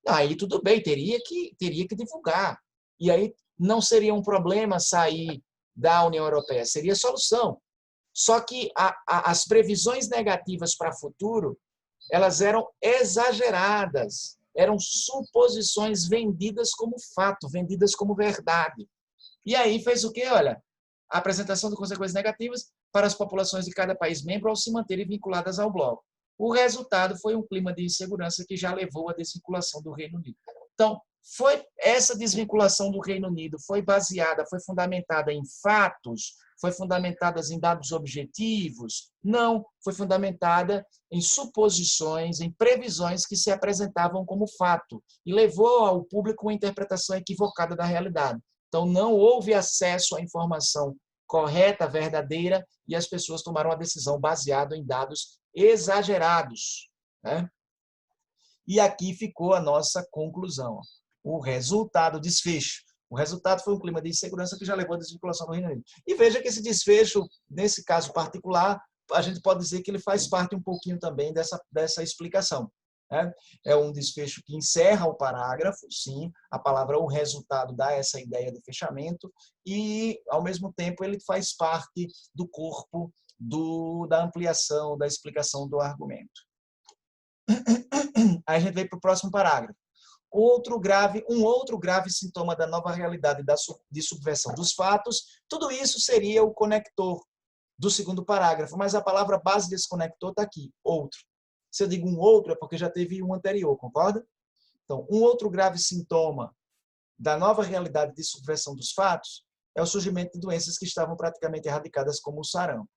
aí tudo bem, teria que divulgar. E aí não seria um problema sair da União Europeia, seria solução. Só que as previsões negativas para o futuro, elas eram exageradas, eram suposições vendidas como fato, vendidas como verdade. E aí fez o quê? Olha, a apresentação de consequências negativas para as populações de cada país membro ao se manterem vinculadas ao bloco. O resultado foi um clima de insegurança que já levou à desvinculação do Reino Unido. Então, essa desvinculação do Reino Unido foi baseada, foi fundamentada em fatos, foi fundamentada em dados objetivos? Não, foi fundamentada em suposições, em previsões que se apresentavam como fato e levou ao público uma interpretação equivocada da realidade. Então, não houve acesso à informação correta, verdadeira, e as pessoas tomaram a decisão baseada em dados exagerados, né? E aqui ficou a nossa conclusão. O resultado, o desfecho. O resultado foi um clima de insegurança que já levou à desvinculação do Reino Unido. E veja que esse desfecho, nesse caso particular, a gente pode dizer que ele faz parte um pouquinho também dessa explicação. Né? É um desfecho que encerra o parágrafo, sim, a palavra o resultado dá essa ideia de fechamento, e, ao mesmo tempo, ele faz parte do corpo da ampliação, da explicação do argumento. Aí a gente vem para o próximo parágrafo. Um outro grave sintoma da nova realidade de subversão dos fatos, tudo isso seria o conector do segundo parágrafo, mas a palavra base desse conector está aqui, outro. Se eu digo um outro, é porque já teve um anterior, concorda? Então, um outro grave sintoma da nova realidade de subversão dos fatos é o surgimento de doenças que estavam praticamente erradicadas, como o sarampo.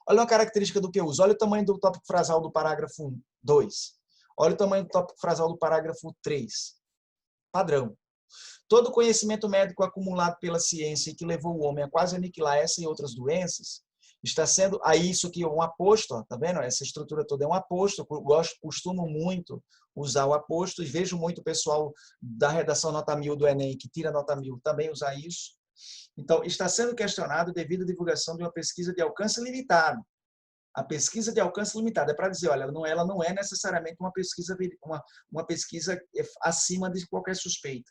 Olha uma característica do que eu uso. Olha o tamanho do tópico frasal do parágrafo 1, 2. Olha o tamanho do tópico frasal do parágrafo 3. Padrão. Todo conhecimento médico acumulado pela ciência e que levou o homem a quase aniquilar essa e outras doenças, está sendo... Aí isso aqui é um aposto, tá vendo? Essa estrutura toda é um aposto. Eu costumo muito usar o aposto e vejo muito o pessoal da redação nota 1000 do Enem, que tira nota 1000, também usar isso. Então, está sendo questionado devido à divulgação de uma pesquisa de alcance limitado. A pesquisa de alcance limitado é para dizer, olha, ela não é necessariamente uma pesquisa acima de qualquer suspeita,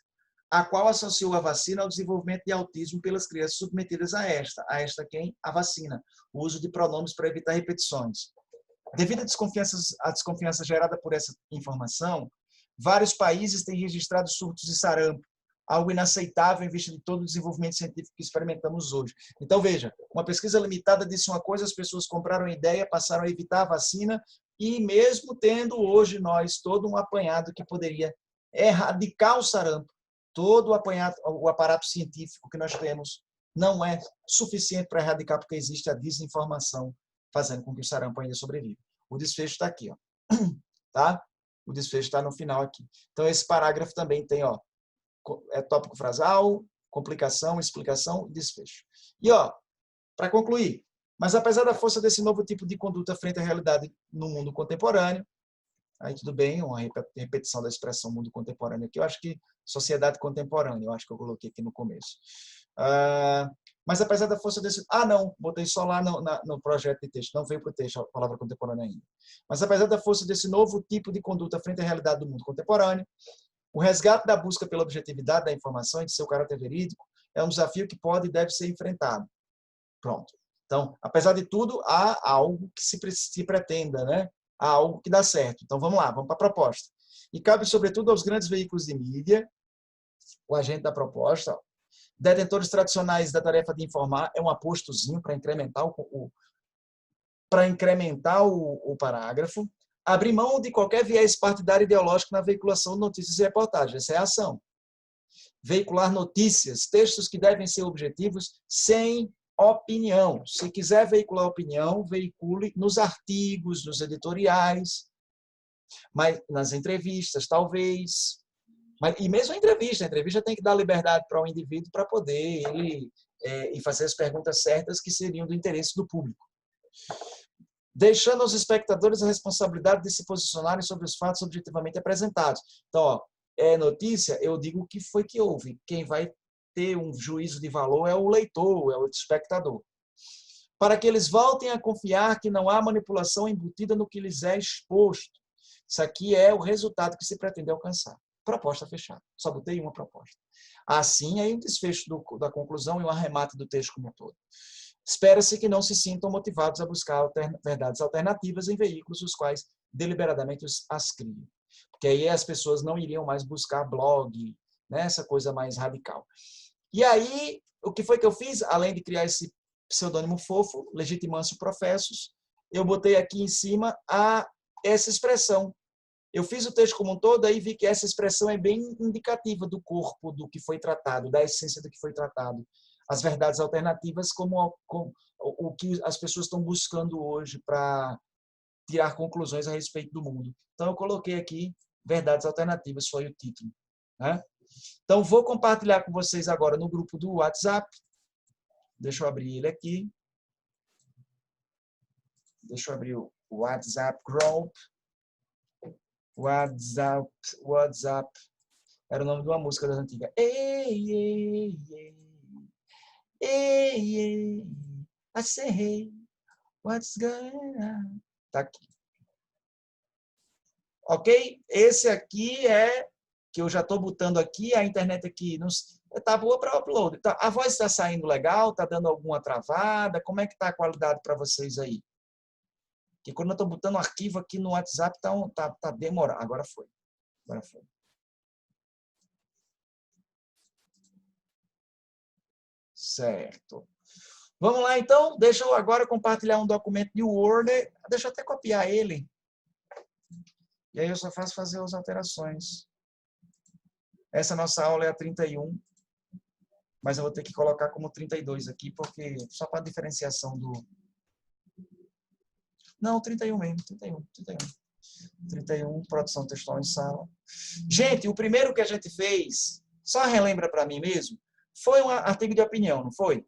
a qual associou a vacina ao desenvolvimento de autismo pelas crianças submetidas a esta. A esta quem? A vacina. O uso de pronomes para evitar repetições. Devido à desconfiança gerada por essa informação, vários países têm registrado surtos de sarampo, algo inaceitável em vista de todo o desenvolvimento científico que experimentamos hoje. Então, veja, uma pesquisa limitada disse uma coisa, as pessoas compraram a ideia, passaram a evitar a vacina, e mesmo tendo hoje nós todo um apanhado que poderia erradicar o sarampo, todo o aparato científico que nós temos não é suficiente para erradicar, porque existe a desinformação fazendo com que o sarampo ainda sobreviva. O desfecho está aqui, ó. Tá? O desfecho está no final aqui. Então, esse parágrafo também tem, ó, tópico frasal, complicação, explicação e desfecho. E, ó, para concluir, mas apesar da força desse novo tipo de conduta frente à realidade no mundo contemporâneo, aí tudo bem, uma repetição da expressão mundo contemporâneo aqui, eu acho que sociedade contemporânea, eu acho que eu coloquei aqui no começo. Mas apesar da força desse... não, botei só lá no projeto de texto, não veio para o texto a palavra contemporânea ainda. Mas apesar da força desse novo tipo de conduta frente à realidade do mundo contemporâneo, o resgate da busca pela objetividade da informação e de seu caráter verídico é um desafio que pode e deve ser enfrentado. Pronto. Então, apesar de tudo, há algo que se pretenda, né? Há algo que dá certo. Então, vamos lá, vamos para a proposta. E cabe, sobretudo, aos grandes veículos de mídia, o agente da proposta, ó, detentores tradicionais da tarefa de informar, é um apostozinho para incrementar o parágrafo, abrir mão de qualquer viés partidário ideológico na veiculação de notícias e reportagens. Essa é a ação. Veicular notícias, textos que devem ser objetivos, sem opinião. Se quiser veicular opinião, veicule nos artigos, nos editoriais, mas nas entrevistas, talvez. E mesmo a entrevista tem que dar liberdade para o indivíduo para poder ele e fazer as perguntas certas que seriam do interesse do público. Deixando aos espectadores a responsabilidade de se posicionarem sobre os fatos objetivamente apresentados. Então, ó, é notícia, eu digo o que foi que houve. Quem vai ter um juízo de valor é o leitor, é o espectador. Para que eles voltem a confiar que não há manipulação embutida no que lhes é exposto. Isso aqui é o resultado que se pretende alcançar. Proposta fechada. Só botei uma proposta. Assim, aí o desfecho da conclusão e o arremate do texto como um todo. Espera-se que não se sintam motivados a buscar verdades alternativas em veículos os quais deliberadamente as criam. Porque aí as pessoas não iriam mais buscar blog, né, essa coisa mais radical. E aí, o que foi que eu fiz? Além de criar esse pseudônimo fofo, legitimância professos, eu botei aqui em cima essa expressão. Eu fiz o texto como um todo, aí vi que essa expressão é bem indicativa do corpo, do que foi tratado, da essência do que foi tratado. As verdades alternativas como o que as pessoas estão buscando hoje para tirar conclusões a respeito do mundo. Então, eu coloquei aqui verdades alternativas, foi o título. Né? Então, vou compartilhar com vocês agora no grupo do WhatsApp. Deixa eu abrir ele aqui. Deixa eu abrir o WhatsApp Group. WhatsApp. Era o nome de uma música das antigas. Ei, ei, ei. Ei, ei. I say, hey, what's going on? Tá aqui. Ok? Esse aqui é que eu já estou botando aqui, a internet aqui está boa para upload. Tá, a voz está saindo legal? Está dando alguma travada? Como é que está a qualidade para vocês aí? Porque quando eu estou botando um arquivo aqui no WhatsApp, tá demorando. Agora foi. Certo. Vamos lá, então. Deixa eu agora compartilhar um documento de Word. Deixa eu até copiar ele. E aí eu só faço fazer as alterações. Essa nossa aula é a 31. Mas eu vou ter que colocar como 32 aqui, porque só para diferenciação do... Não, 31 mesmo. 31, produção textual em sala. Gente, o primeiro que a gente fez, só relembra para mim mesmo, foi um artigo de opinião, não foi?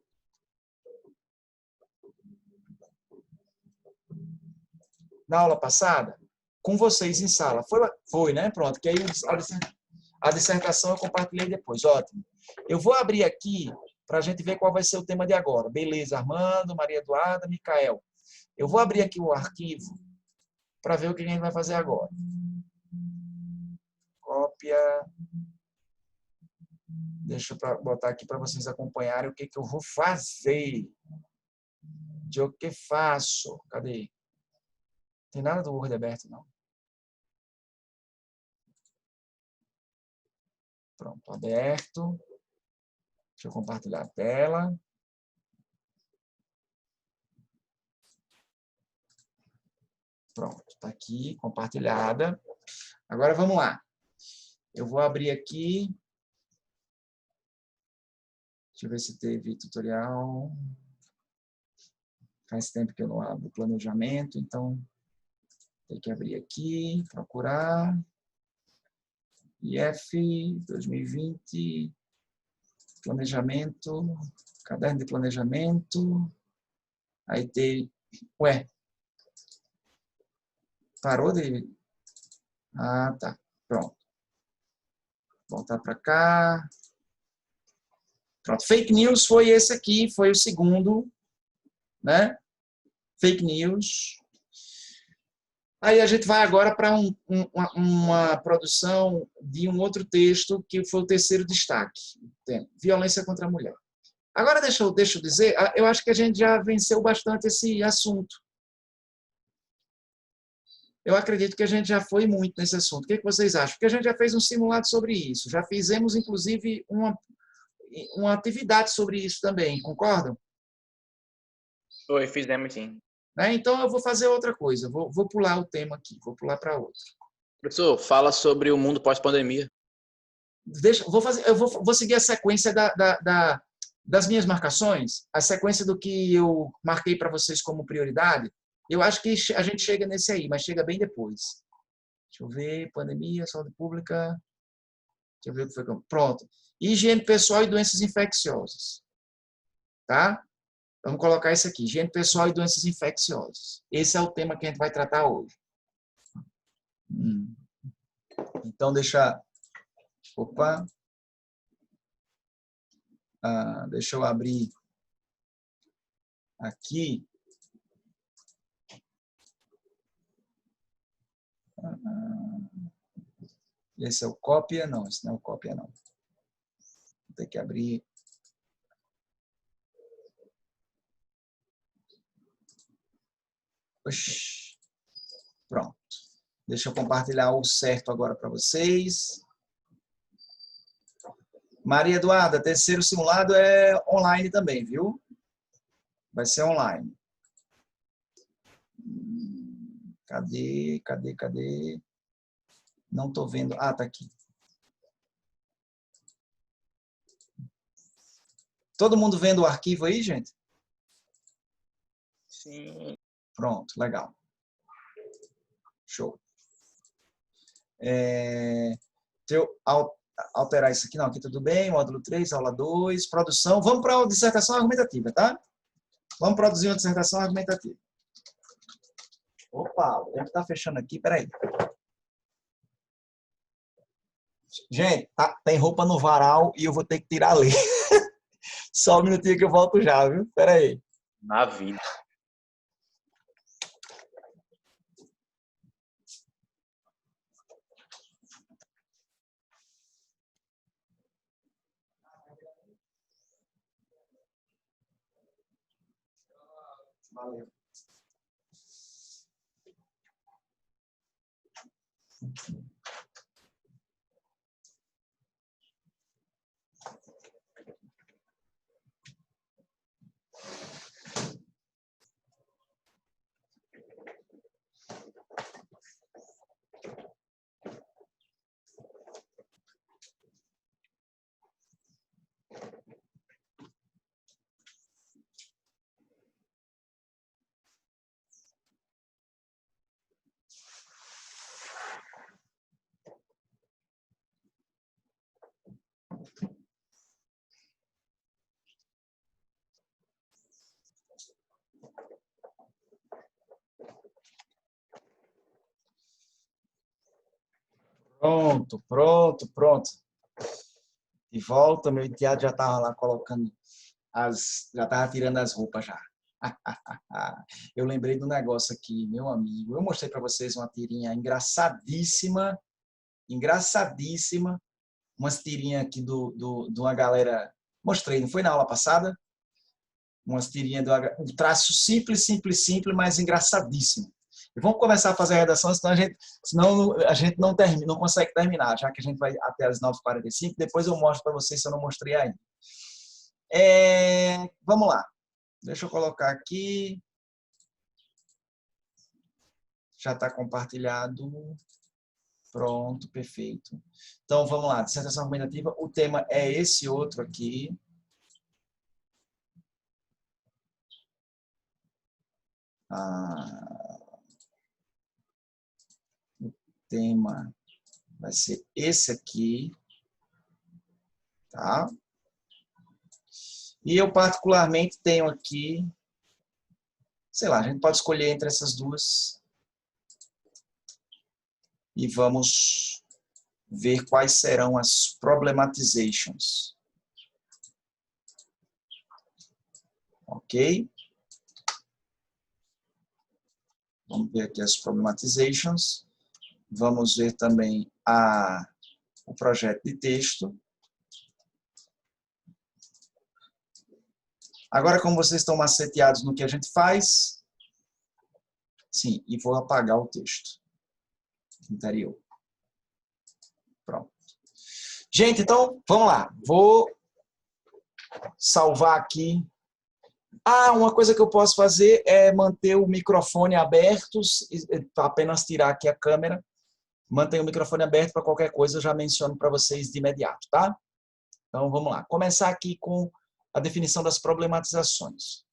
Na aula passada, com vocês em sala. Foi, né? Pronto, que aí a dissertação eu compartilhei depois. Ótimo. Eu vou abrir aqui para a gente ver qual vai ser o tema de agora. Beleza, Armando, Maria Eduarda, Micael. Eu vou abrir aqui o arquivo para ver o que a gente vai fazer agora. Cópia. Deixa eu botar aqui para vocês acompanharem o que eu vou fazer. De o que faço. Cadê? Tem nada do Word aberto, não. Pronto, aberto. Deixa eu compartilhar a tela. Pronto, está aqui, compartilhada. Agora vamos lá. Eu vou abrir aqui. Deixa eu ver se teve tutorial. Faz tempo que eu não abro o planejamento, então tem que abrir aqui, procurar. IF 2020, planejamento, caderno de planejamento. Aí tem. Ué, parou de. Ah, tá. Pronto. Voltar para cá. Pronto. Fake news foi esse aqui, foi o segundo, né? Fake news. Aí a gente vai agora para uma produção de um outro texto, que foi o terceiro destaque. Violência contra a mulher. Agora, deixa eu dizer, eu acho que a gente já venceu bastante esse assunto. Eu acredito que a gente já foi muito nesse assunto. O que vocês acham? Porque a gente já fez um simulado sobre isso. Já fizemos, inclusive, uma atividade sobre isso também. Concordam? Foi, fizemos sim. Então, eu vou fazer outra coisa. Vou pular o tema aqui. Vou pular para outro. Professor, fala sobre o mundo pós-pandemia. Eu vou seguir a sequência das minhas marcações, a sequência do que eu marquei para vocês como prioridade. Eu acho que a gente chega nesse aí, mas chega bem depois. Deixa eu ver, pandemia, saúde pública. Deixa eu ver o que foi. Pronto. Higiene pessoal e doenças infecciosas. Tá? Vamos colocar isso aqui. Higiene pessoal e doenças infecciosas. Esse é o tema que a gente vai tratar hoje. Então, deixa... Opa! Deixa eu abrir aqui. Esse é o cópia? Não, esse não é o cópia, não. Vou ter que abrir. Oxi. Pronto. Deixa eu compartilhar o certo agora para vocês. Maria Eduarda, terceiro simulado é online também, viu? Vai ser online. Cadê? Não estou vendo. Ah, tá aqui. Todo mundo vendo o arquivo aí, gente? Sim. Pronto, legal. Show. Deixa eu alterar isso aqui. Não, aqui tudo bem. Módulo 3, aula 2, produção. Vamos para a dissertação argumentativa, tá? Vamos produzir uma dissertação argumentativa. Opa, o tempo está fechando aqui. Peraí. Gente, tem roupa no varal e eu vou ter que tirar ali. Só um minutinho que eu volto já, viu? Peraí. Na vida. Valeu. Pronto. De volta, meu enteado já estava lá colocando já estava tirando as roupas já. Eu lembrei do negócio aqui, meu amigo. Eu mostrei para vocês uma tirinha engraçadíssima, engraçadíssima. Umas tirinhas aqui de uma galera. Mostrei, não foi na aula passada? Umas tirinhas um traço simples, simples, simples, mas engraçadíssimo. E vamos começar a fazer a redação, senão a gente não, termina, não consegue terminar, já que a gente vai até as 9h45. Depois eu mostro para vocês se eu não mostrei ainda. Vamos lá. Deixa eu colocar aqui. Já está compartilhado. Pronto, perfeito. Então, vamos lá. Dissertação argumentativa. O tema é esse outro aqui. O tema vai ser esse aqui. Tá? E eu, particularmente, tenho aqui... Sei lá, a gente pode escolher entre essas duas. E vamos ver quais serão as problematizations. Ok? Vamos ver aqui as problematizations. Vamos ver também o projeto de texto. Agora, como vocês estão maceteados no que a gente faz, sim, e vou apagar o texto interior. Pronto. Gente, então, vamos lá. Vou salvar aqui. Uma coisa que eu posso fazer é manter o microfone aberto, apenas tirar aqui a câmera, manter o microfone aberto para qualquer coisa, eu já menciono para vocês de imediato, tá? Então, vamos lá. Começar aqui com a definição das problematizações.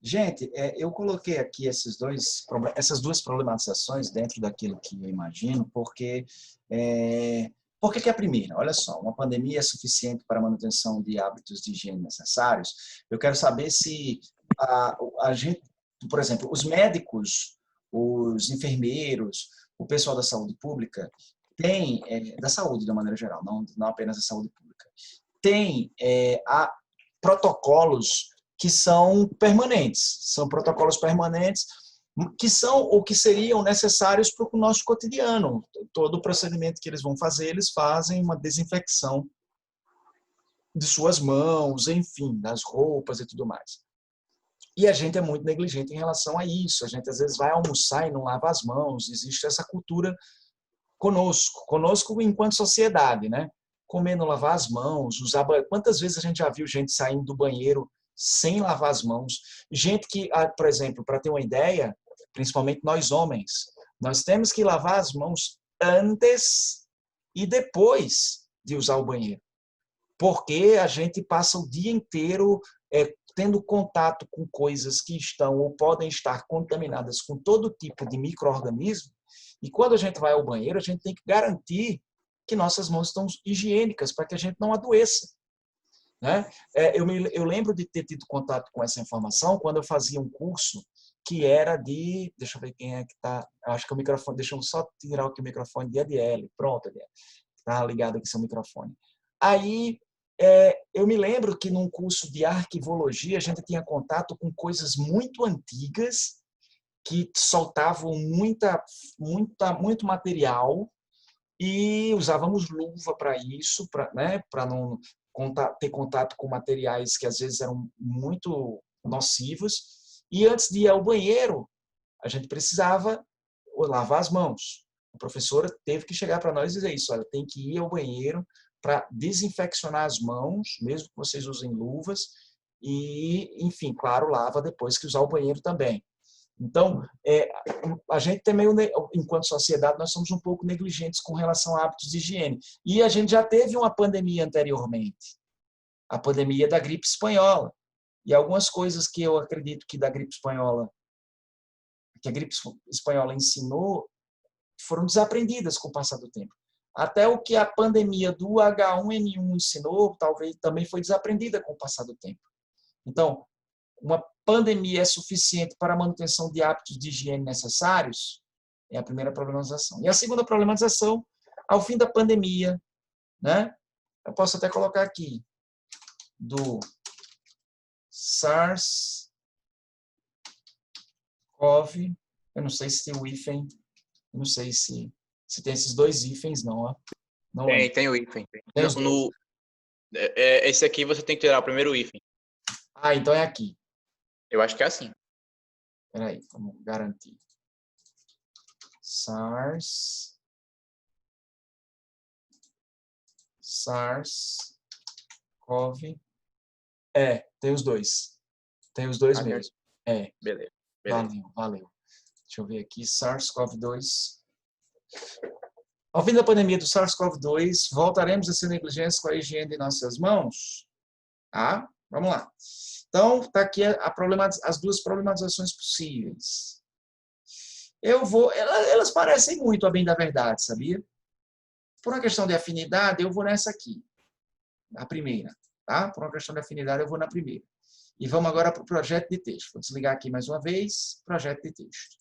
Gente, eu coloquei aqui essas duas problematizações dentro daquilo que eu imagino, porque por que que é a primeira? Olha só, uma pandemia é suficiente para a manutenção de hábitos de higiene necessários? Eu quero saber se a gente, por exemplo, os médicos, os enfermeiros, o pessoal da saúde pública, tem, da saúde de uma maneira geral, não apenas da saúde pública, tem protocolos que são permanentes, são protocolos permanentes que são ou que seriam necessários para o nosso cotidiano. Todo o procedimento que eles vão fazer, eles fazem uma desinfecção de suas mãos, enfim, das roupas e tudo mais. E a gente é muito negligente em relação a isso. A gente às vezes vai almoçar e não lava as mãos. Existe essa cultura conosco enquanto sociedade, né? Comer, não lavar as mãos, usar. Quantas vezes a gente já viu gente saindo do banheiro sem lavar as mãos? Gente que, por exemplo, para ter uma ideia, principalmente nós homens, nós temos que lavar as mãos antes e depois de usar o banheiro, porque a gente passa o dia inteiro tendo contato com coisas que estão ou podem estar contaminadas com todo tipo de micro-organismo, e quando a gente vai ao banheiro, a gente tem que garantir que nossas mãos estão higiênicas para que a gente não adoeça. Né? Eu lembro de ter tido contato com essa informação quando eu fazia um curso que era de... Deixa eu ver quem é que está... Acho que o microfone... Deixa eu só tirar aqui o microfone de Adiele. Pronto, Adiele. Está ligado aqui seu microfone. Aí, eu me lembro que num curso de arquivologia a gente tinha contato com coisas muito antigas que soltavam muito material e usávamos luva para isso, né, para não ter contato com materiais que às vezes eram muito nocivos. E antes de ir ao banheiro, a gente precisava lavar as mãos. A professora teve que chegar para nós e dizer isso: olha, tem que ir ao banheiro para desinfeccionar as mãos, mesmo que vocês usem luvas, e, enfim, claro, lava depois que usar o banheiro também. Então, a gente tem meio, enquanto sociedade, nós somos um pouco negligentes com relação a hábitos de higiene. E a gente já teve uma pandemia anteriormente, a pandemia da gripe espanhola. E algumas coisas que eu acredito que da gripe espanhola, que a gripe espanhola ensinou, foram desaprendidas com o passar do tempo. Até o que a pandemia do H1N1 ensinou, talvez também foi desaprendida com o passar do tempo. Então, uma pandemia é suficiente para a manutenção de hábitos de higiene necessários? É a primeira problematização. E a segunda problematização, ao fim da pandemia, né? Eu posso até colocar aqui, do SARS-CoV, eu não sei se tem o hífen, eu não sei se tem esses dois hífens, não, ó. Não lembro. Tem o hífen. Tem os dois. Esse aqui você tem que tirar o primeiro hífen. Ah, então é aqui. Eu acho que é assim. Espera aí, vamos garantir. SARS-CoV. Tem os dois. Tem os dois mesmo. Beleza. Valeu. Deixa eu ver aqui. SARS-CoV-2. Ao fim da pandemia do SARS-CoV-2, voltaremos a ser negligentes com a higiene de nossas mãos? Vamos lá. Então, está aqui as duas problematizações possíveis. Elas parecem muito a bem da verdade, sabia? Por uma questão de afinidade, eu vou nessa aqui, a primeira. Tá? Por uma questão de afinidade, eu vou na primeira. E vamos agora para o projeto de texto. Vou desligar aqui mais uma vez, projeto de texto.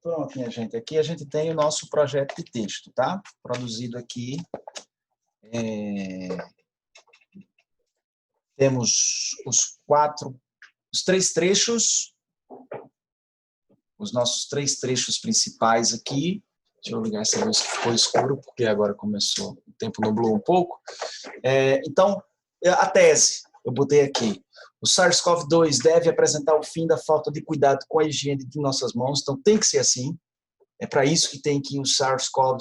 Pronto, minha gente. Aqui a gente tem o nosso projeto de texto, tá? Produzido aqui. Temos os 3 trechos, os nossos 3 trechos principais aqui. Deixa eu ligar essa luz que ficou escuro, porque agora começou, o tempo nublou um pouco. Então, a tese, eu botei aqui. O SARS-CoV-2 deve apresentar o fim da falta de cuidado com a higiene de nossas mãos, então tem que ser assim. É para isso que tem que o SARS-CoV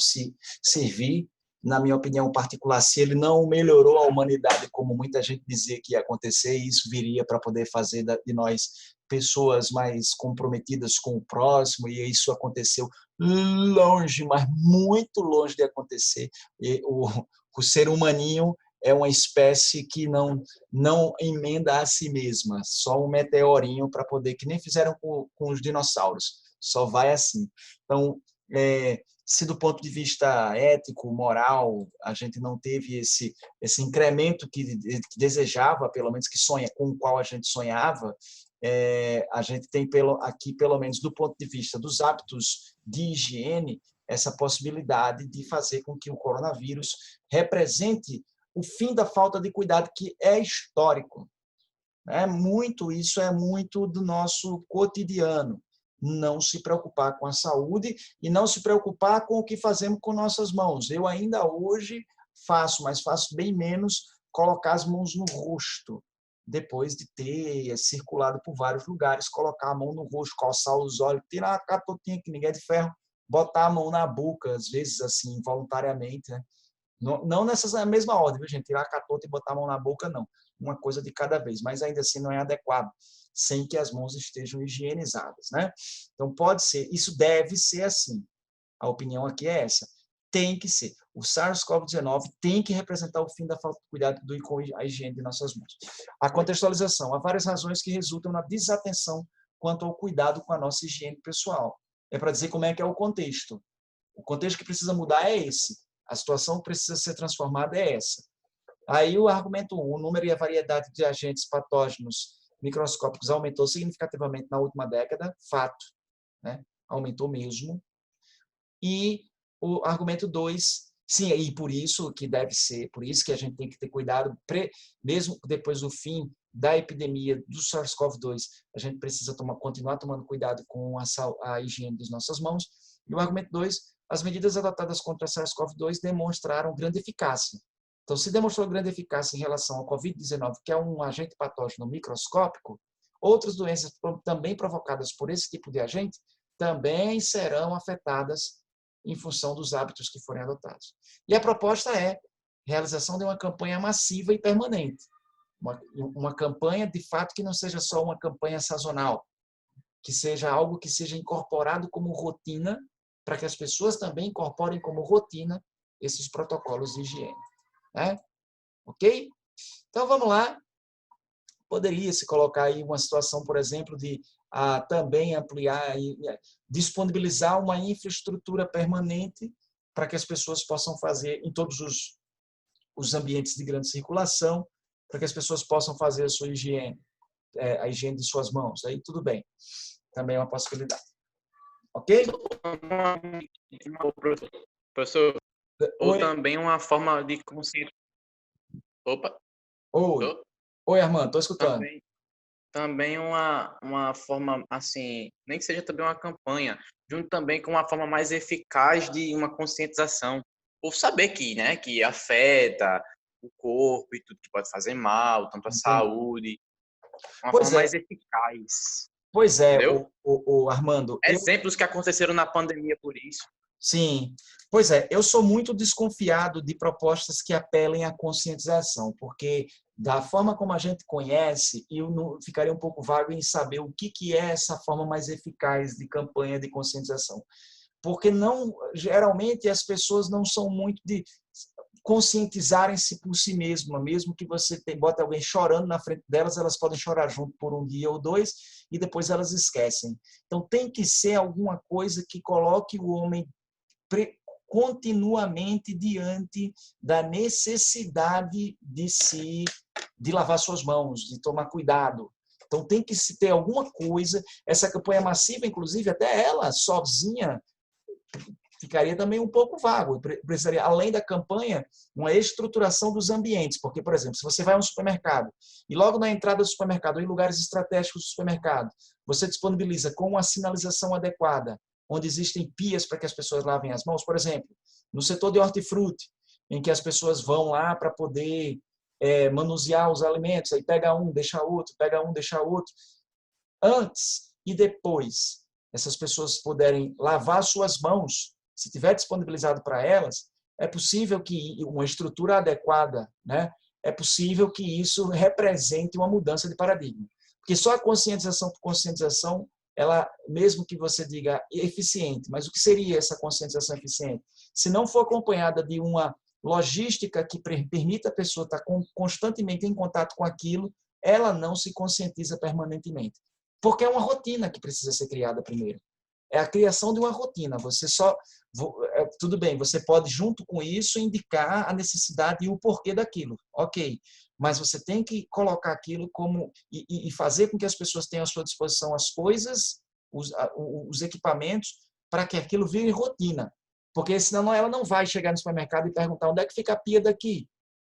servir. Na minha opinião particular, se ele não melhorou a humanidade, como muita gente dizia que ia acontecer, isso viria para poder fazer de nós pessoas mais comprometidas com o próximo, e isso aconteceu longe, mas muito longe de acontecer. E o ser humaninho é uma espécie que não emenda a si mesma, só um meteorinho para poder, que nem fizeram com os dinossauros, só vai assim. Então, se do ponto de vista ético, moral, a gente não teve esse incremento que desejava, pelo menos com o qual a gente sonhava, a gente tem aqui, pelo menos do ponto de vista dos hábitos de higiene, essa possibilidade de fazer com que o coronavírus represente o fim da falta de cuidado, que é histórico. Isso é muito do nosso cotidiano. Não se preocupar com a saúde e não se preocupar com o que fazemos com nossas mãos. Eu ainda hoje faço, mas faço bem menos, colocar as mãos no rosto. Depois de ter circulado por vários lugares, colocar a mão no rosto, coçar os olhos, tirar a catotinha que ninguém é de ferro, botar a mão na boca, às vezes assim, involuntariamente, né? Não nessa mesma ordem, viu, gente? Tirar a catota e botar a mão na boca, não. Uma coisa de cada vez, mas ainda assim não é adequado, sem que as mãos estejam higienizadas, né? Então, pode ser, isso deve ser assim. A opinião aqui é essa. Tem que ser. O SARS-CoV-19 tem que representar o fim da falta de cuidado com a higiene de nossas mãos. A contextualização. Há várias razões que resultam na desatenção quanto ao cuidado com a nossa higiene pessoal. É para dizer como é que é o contexto. O contexto que precisa mudar é esse. A situação que precisa ser transformada é essa. Aí o argumento 1, o número e a variedade de agentes patógenos microscópicos aumentou significativamente na última década, fato, né? Aumentou mesmo. E o argumento 2, sim, e por isso que deve ser, por isso que a gente tem que ter cuidado, mesmo depois do fim da epidemia do SARS-CoV-2, a gente precisa continuar tomando cuidado com a higiene das nossas mãos. E o argumento 2, as medidas adotadas contra a SARS-CoV-2 demonstraram grande eficácia. Então, se demonstrou grande eficácia em relação ao COVID-19, que é um agente patógeno microscópico, outras doenças também provocadas por esse tipo de agente também serão afetadas em função dos hábitos que forem adotados. E a proposta é a realização de uma campanha massiva e permanente. Uma campanha, de fato, que não seja só uma campanha sazonal, que seja algo que seja incorporado como rotina, para que as pessoas também incorporem como rotina esses protocolos de higiene. Né? Ok? Então, vamos lá. Poderia se colocar aí uma situação, por exemplo, de também ampliar e disponibilizar uma infraestrutura permanente para que as pessoas possam fazer em todos os ambientes de grande circulação, para que as pessoas possam fazer a sua higiene, a higiene de suas mãos. Aí tudo bem. Também é uma possibilidade. Ok? ok? Professor, ou Oi, também uma forma de consciência. Opa, oi, tô? oi, Armando, estou escutando. Também, também uma forma, assim, nem que seja também uma campanha, junto também com uma forma mais eficaz de uma conscientização. Por saber que, né, que afeta o corpo e tudo que pode fazer mal, tanto a Entendi. saúde, uma forma Pois é, mais eficaz, pois é, entendeu? o Armando, Exemplos que aconteceram na pandemia por isso. sim, pois é, eu sou muito desconfiado de propostas que apelem à conscientização, porque da forma como a gente conhece, eu não, ficaria um pouco vago em saber o que é essa forma mais eficaz de campanha de conscientização. Porque não, geralmente as pessoas não são muito de conscientizarem-se por si mesma, mesmo que você bota alguém chorando na frente delas, elas podem chorar junto por um dia ou dois e depois elas esquecem. Então tem que ser alguma coisa que coloque o homem continuamente diante da necessidade de lavar suas mãos, de tomar cuidado. Então tem que se ter alguma coisa, essa campanha massiva, inclusive, até ela sozinha ficaria também um pouco vago. Precisaria, além da campanha, uma estruturação dos ambientes. Porque, por exemplo, se você vai a um supermercado e logo na entrada do supermercado, ou em lugares estratégicos do supermercado, você disponibiliza com uma sinalização adequada, onde existem pias para que as pessoas lavem as mãos, por exemplo, no setor de hortifruti, em que as pessoas vão lá para poder manusear os alimentos, aí pega um, deixa outro, pega um, deixa outro. Antes e depois, essas pessoas puderem lavar suas mãos, se tiver disponibilizado para elas, é possível que uma estrutura adequada, né? É possível que isso represente uma mudança de paradigma. Porque só a conscientização por conscientização, ela, mesmo que você diga eficiente, mas o que seria essa conscientização eficiente? Se não for acompanhada de uma logística que permita a pessoa estar constantemente em contato com aquilo, ela não se conscientiza permanentemente. Porque é uma rotina que precisa ser criada primeiro. É a criação de uma rotina. Você só. Tudo bem, você pode, junto com isso, indicar a necessidade e o porquê daquilo. Ok. Mas você tem que colocar aquilo como. E fazer com que as pessoas tenham à sua disposição as coisas, os equipamentos, para que aquilo vire rotina. Porque senão ela não vai chegar no supermercado e perguntar onde é que fica a pia daqui.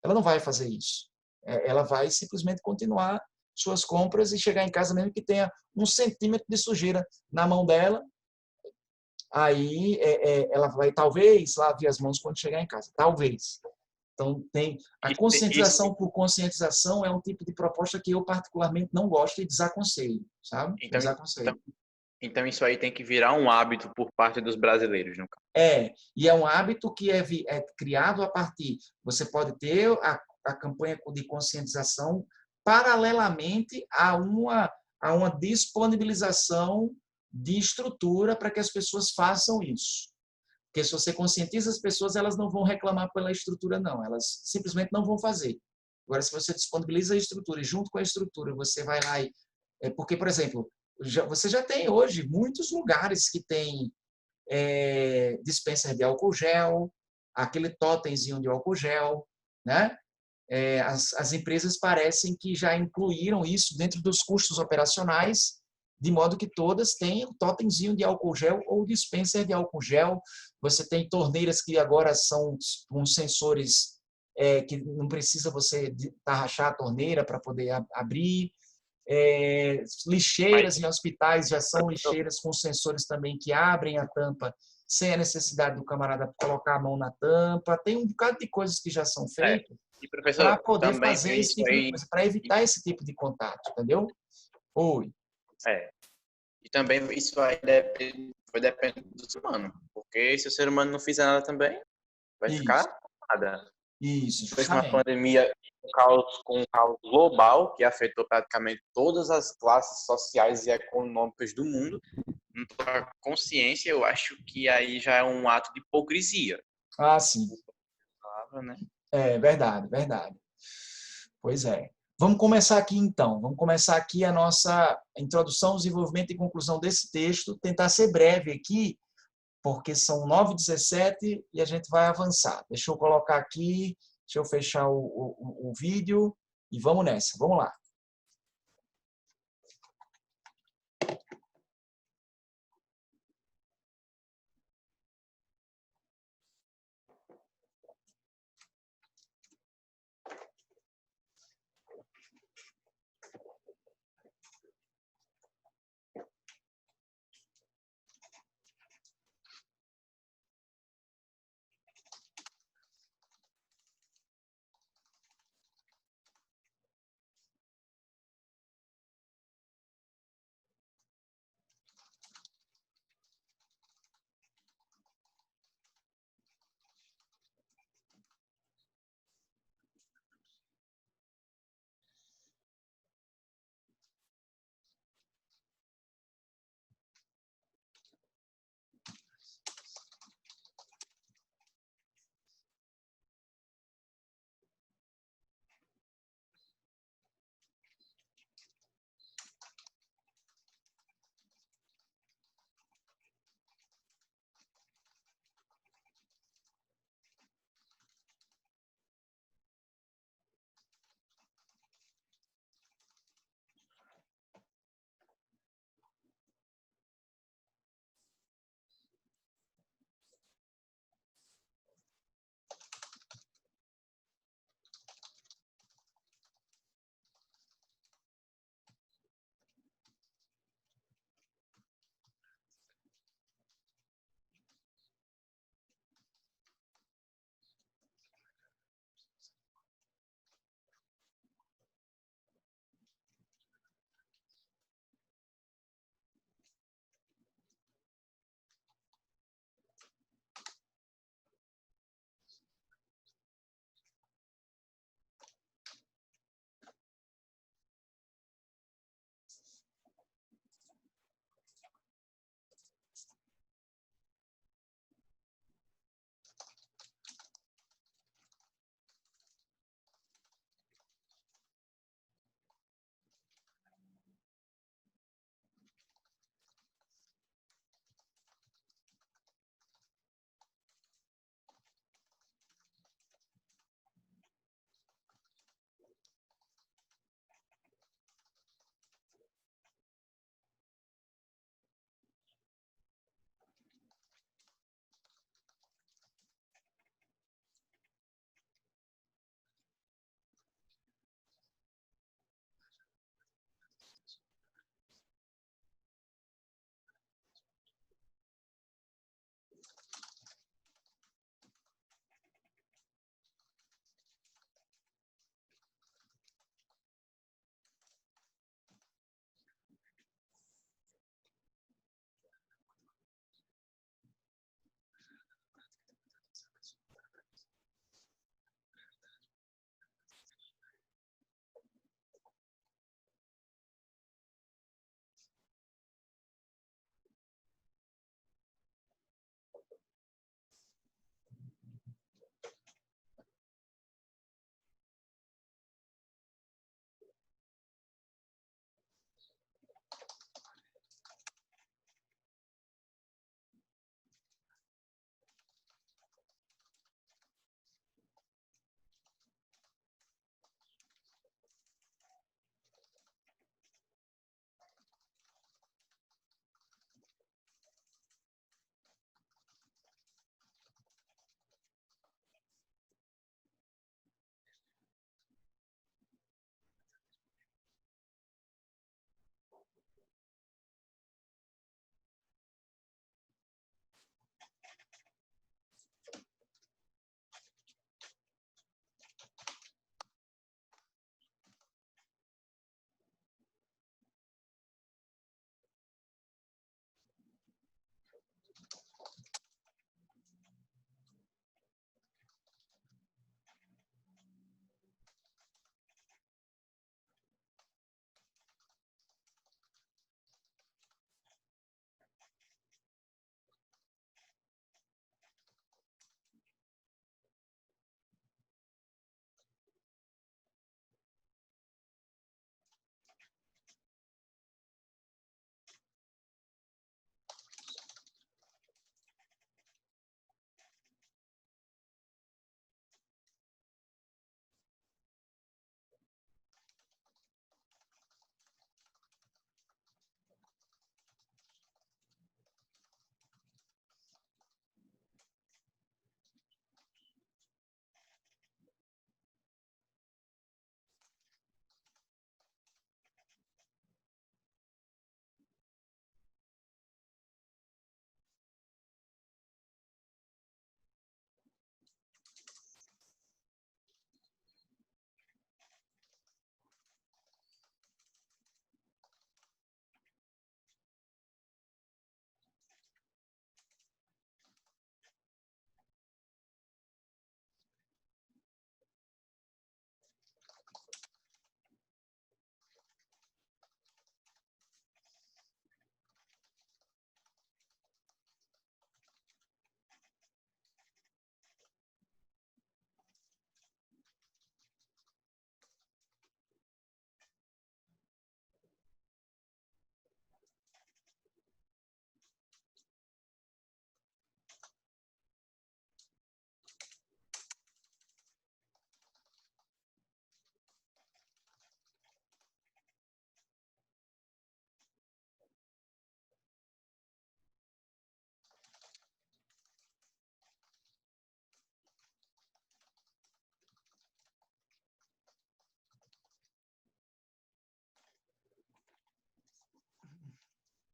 Ela não vai fazer isso. Ela vai simplesmente continuar suas compras e chegar em casa mesmo que tenha 1 centímetro de sujeira na mão dela, aí ela vai talvez lave as mãos quando chegar em casa, talvez. Então tem a Isso, conscientização por conscientização é um tipo de proposta que eu particularmente não gosto e desaconselho, sabe? Eu então, então, desaconselho. então isso aí tem que virar um hábito por parte dos brasileiros, no caso. E é um hábito que é criado a partir. Você pode ter a campanha de conscientização paralelamente a uma disponibilização de estrutura para que as pessoas façam isso. Porque se você conscientiza as pessoas, elas não vão reclamar pela estrutura, não. Elas simplesmente não vão fazer. Agora, se você disponibiliza a estrutura e junto com a estrutura você vai lá e... porque, por exemplo, você já tem hoje muitos lugares que têm dispenser de álcool gel, aquele totemzinho de álcool gel, né? As empresas parecem que já incluíram isso dentro dos custos operacionais, de modo que todas têm um totemzinho de álcool gel ou dispenser de álcool gel. Você tem torneiras que agora são com sensores que não precisa você tarrachar a torneira para poder abrir. Mas, Lixeiras em hospitais já são professor, lixeiras com sensores também que abrem a tampa sem a necessidade do camarada colocar a mão na tampa. Tem um bocado de coisas que já são é, feitas e para professor, poder também fazer tem esse isso tipo de aí, coisa, para evitar esse tipo de contato, entendeu? Oi. é, e também isso aí vai depender do ser humano, porque se o ser humano não fizer nada também, vai Isso, ficar nada. isso, Foi uma justamente. pandemia com um caos global que afetou praticamente todas as classes sociais e econômicas do mundo. Não tô com a consciência, eu acho que aí já é um ato de hipocrisia. Ah, sim. Palavra, né? É verdade, verdade. Pois é. Vamos começar aqui então. Vamos começar aqui a nossa introdução, desenvolvimento e conclusão desse texto. Tentar ser breve aqui, porque são 9h17 e a gente vai avançar. Deixa eu colocar aqui, deixa eu fechar o vídeo e vamos nessa. Vamos lá.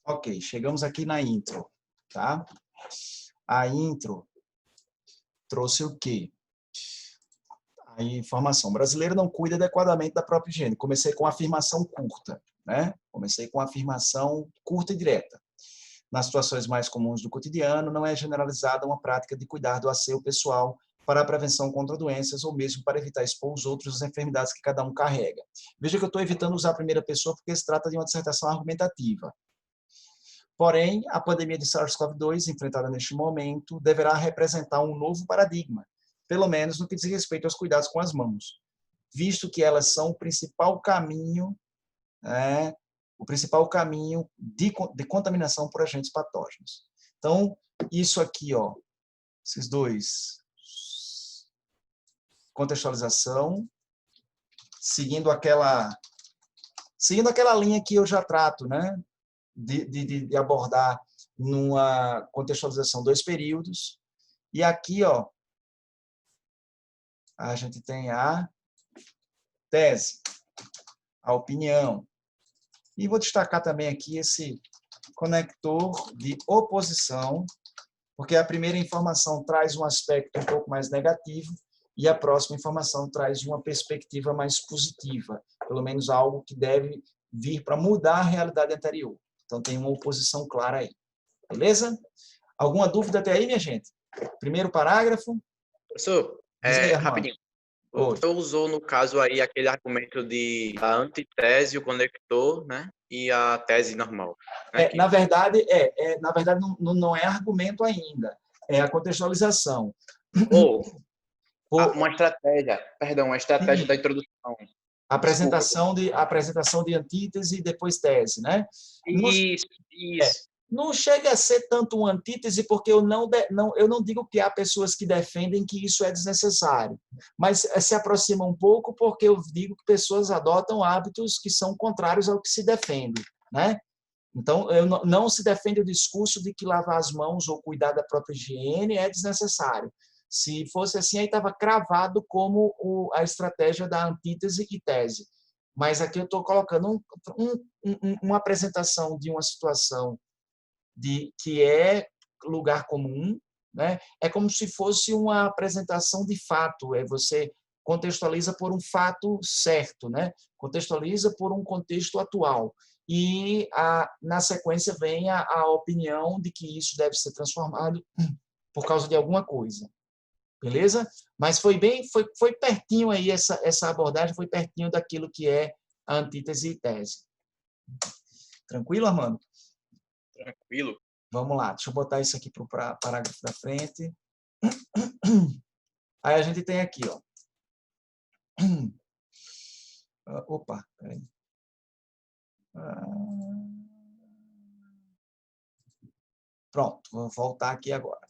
Ok, chegamos aqui na intro, tá? A intro trouxe o quê? A informação. O brasileiro não cuida adequadamente da própria higiene. Comecei com a afirmação curta, né? Comecei com a afirmação curta e direta. Nas situações mais comuns do cotidiano, não é generalizada uma prática de cuidar do asseio pessoal para a prevenção contra doenças ou mesmo para evitar expor os outros às enfermidades que cada um carrega. Veja que eu estou evitando usar a primeira pessoa porque se trata de uma dissertação argumentativa. Porém, a pandemia de SARS-CoV-2, enfrentada neste momento, deverá representar um novo paradigma, pelo menos no que diz respeito aos cuidados com as mãos, visto que elas são o principal caminho de contaminação por agentes patógenos. Então, isso aqui, ó, esses dois, contextualização, seguindo aquela linha que eu já trato, né, de abordar numa contextualização 2 períodos. E aqui, ó, a gente tem a tese, a opinião. E vou destacar também aqui esse conector de oposição, porque a primeira informação traz um aspecto um pouco mais negativo e a próxima informação traz uma perspectiva mais positiva, pelo menos algo que deve vir para mudar a realidade anterior. Então, tem uma oposição clara aí. Beleza? Alguma dúvida até aí, minha gente? Primeiro parágrafo. Professor, Diz aí, Armando. rapidinho. O Oi. professor usou, no caso aí, aquele argumento de a antitese, o conector, né? E a tese normal. Né? Na verdade, não é argumento ainda. É a contextualização. Ou Por, uma estratégia, perdão, uma estratégia da introdução. Desculpa. apresentação de antítese e depois tese, né? Não, Isso. não chega a ser tanto uma antítese, porque eu não digo que há pessoas que defendem que isso é desnecessário, mas se aproxima um pouco porque eu digo que pessoas adotam hábitos que são contrários ao que se defende, né? Então, não se defende o discurso de que lavar as mãos ou cuidar da própria higiene é desnecessário. Se fosse assim, aí estava cravado como a estratégia da antítese e tese. Mas aqui eu estou colocando uma apresentação de uma situação que é lugar comum, né? É como se fosse uma apresentação de fato, você contextualiza por um fato certo, né? Contextualiza por um contexto atual. E na sequência vem a opinião de que isso deve ser transformado por causa de alguma coisa. Beleza? Mas foi pertinho aí, essa abordagem foi pertinho daquilo que é a antítese e tese. Tranquilo, Armando? Tranquilo. Vamos lá, deixa eu botar isso aqui para o parágrafo da frente. Aí a gente tem aqui, ó. Opa, peraí. Pronto, vou voltar aqui agora.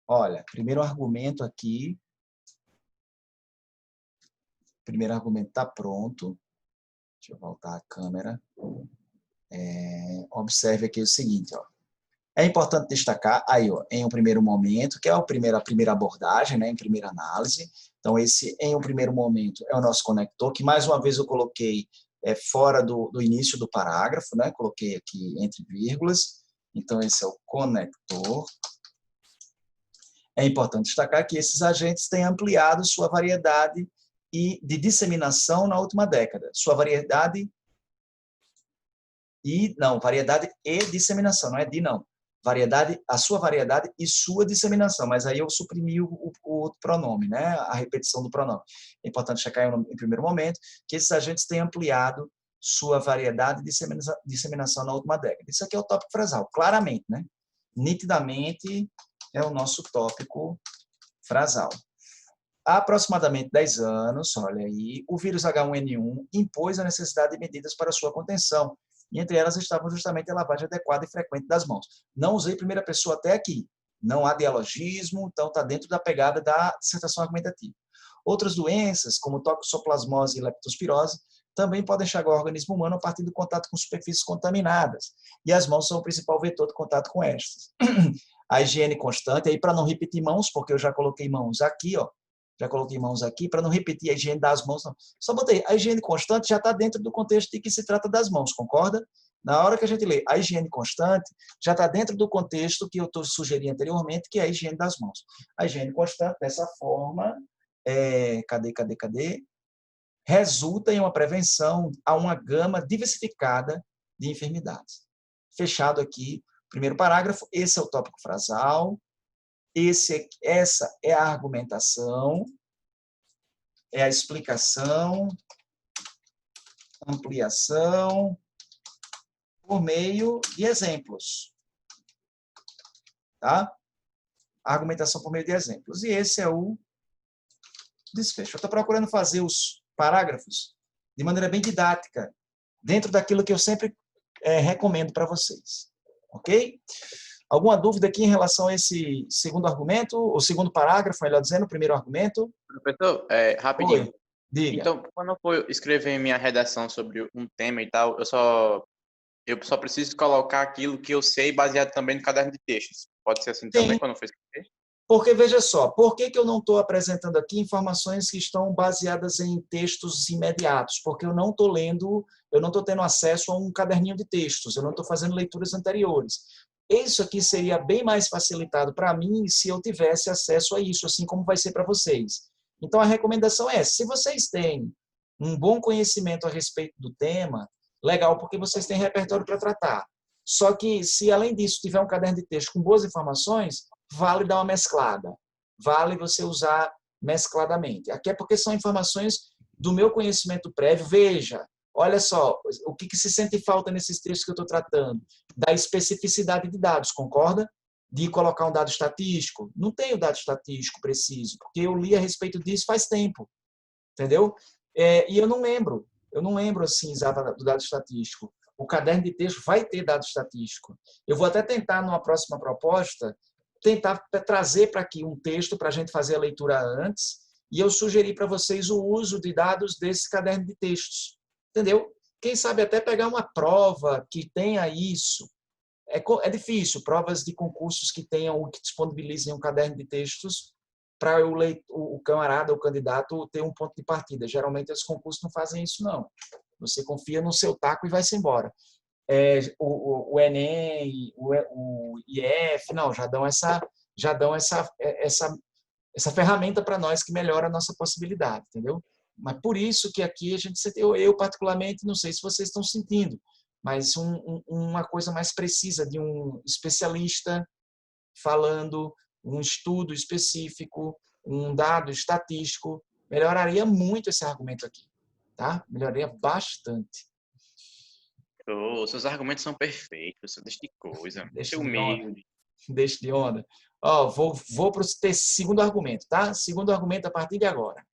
Olha, primeiro argumento aqui. Primeiro argumento está pronto. Deixa eu voltar a câmera. Observe aqui o seguinte, ó. É importante destacar, aí, ó, em um primeiro momento, que é a primeira abordagem, né, em primeira análise. Então, esse, em um primeiro momento, é o nosso conector, que, mais uma vez, eu coloquei fora do início do parágrafo, né, coloquei aqui entre vírgulas. Então, esse é o conector. É importante destacar que esses agentes têm ampliado sua variedade de disseminação na última década. Sua variedade e disseminação, não é não. A sua variedade e sua disseminação, mas aí eu suprimi o outro pronome, né? A repetição do pronome. É importante checar em primeiro momento que esses agentes têm ampliado sua variedade e disseminação na última década. Isso aqui é o tópico frasal, claramente, né? Nitidamente é o nosso tópico frasal. Há aproximadamente 10 anos, olha aí, o vírus H1N1 impôs a necessidade de medidas para sua contenção, e entre elas estavam justamente a lavagem adequada e frequente das mãos. Não usei primeira pessoa até aqui, não há dialogismo, então está dentro da pegada da dissertação argumentativa. Outras doenças, como toxoplasmose e leptospirose, também podem chegar ao organismo humano a partir do contato com superfícies contaminadas, e as mãos são o principal vetor de contato com estas. A higiene constante, aí para não repetir mãos, porque eu já coloquei mãos aqui, ó, já coloquei mãos aqui, para não repetir a higiene das mãos, não. Só botei, a higiene constante já está dentro do contexto de que se trata das mãos, concorda? Na hora que a gente lê a higiene constante, já está dentro do contexto que eu sugeri anteriormente, que é a higiene das mãos. A higiene constante, dessa forma, resulta em uma prevenção a uma gama diversificada de enfermidades. Fechado aqui, primeiro parágrafo, esse é o tópico frasal, essa é a argumentação, é a explicação, ampliação, por meio de exemplos. Tá? A argumentação por meio de exemplos. E esse é o desfecho. Eu estou procurando fazer os parágrafos de maneira bem didática, dentro daquilo que eu sempre recomendo para vocês. Ok? Alguma dúvida aqui em relação a esse segundo argumento, o segundo parágrafo, melhor dizendo, o primeiro argumento? Professor, rapidinho. Oi, diga. Então, quando eu for escrever minha redação sobre um tema e tal, eu só preciso colocar aquilo que eu sei baseado também no caderno de textos. Pode ser assim também, Sim, quando eu for escrever? porque veja só, por que eu não estou apresentando aqui informações que estão baseadas em textos imediatos? Porque eu não estou lendo, eu não estou tendo acesso a um caderninho de textos, eu não estou fazendo leituras anteriores. Isso aqui seria bem mais facilitado para mim se eu tivesse acesso a isso, assim como vai ser para vocês. Então, a recomendação é, se vocês têm um bom conhecimento a respeito do tema, legal, porque vocês têm repertório para tratar. Só que, se além disso tiver um caderno de texto com boas informações, vale dar uma mesclada. Vale você usar mescladamente. Aqui é porque são informações do meu conhecimento prévio. Veja, olha só, o que se sente falta nesses textos que eu estou tratando? Da especificidade de dados, concorda? De colocar um dado estatístico. Não tenho dado estatístico preciso, porque eu li a respeito disso faz tempo. Entendeu? E eu não lembro assim, exato do dado estatístico. O caderno de texto vai ter dado estatístico. Eu vou até tentar, numa próxima proposta, tentar trazer para aqui um texto para a gente fazer a leitura antes, e eu sugeri para vocês o uso de dados desse caderno de textos. Entendeu? Quem sabe até pegar uma prova que tenha isso. É difícil, provas de concursos que tenham, que disponibilizem um caderno de textos para o camarada, o candidato, ter um ponto de partida. Geralmente, os concursos não fazem isso, não. Você confia no seu taco e vai-se embora. O Enem, o IF, não, essa ferramenta para nós que melhora a nossa possibilidade, entendeu? Mas por isso que aqui a gente, eu particularmente, não sei se vocês estão sentindo, mas uma coisa mais precisa de um especialista falando, um estudo específico, um dado estatístico, melhoraria muito esse argumento aqui, tá? Melhoraria bastante. Seus argumentos são perfeitos, deixa de coisa. Deixa Deixa de onda. humilde. Deixa de onda. Ó, vou para o segundo argumento, tá? Segundo argumento a partir de agora.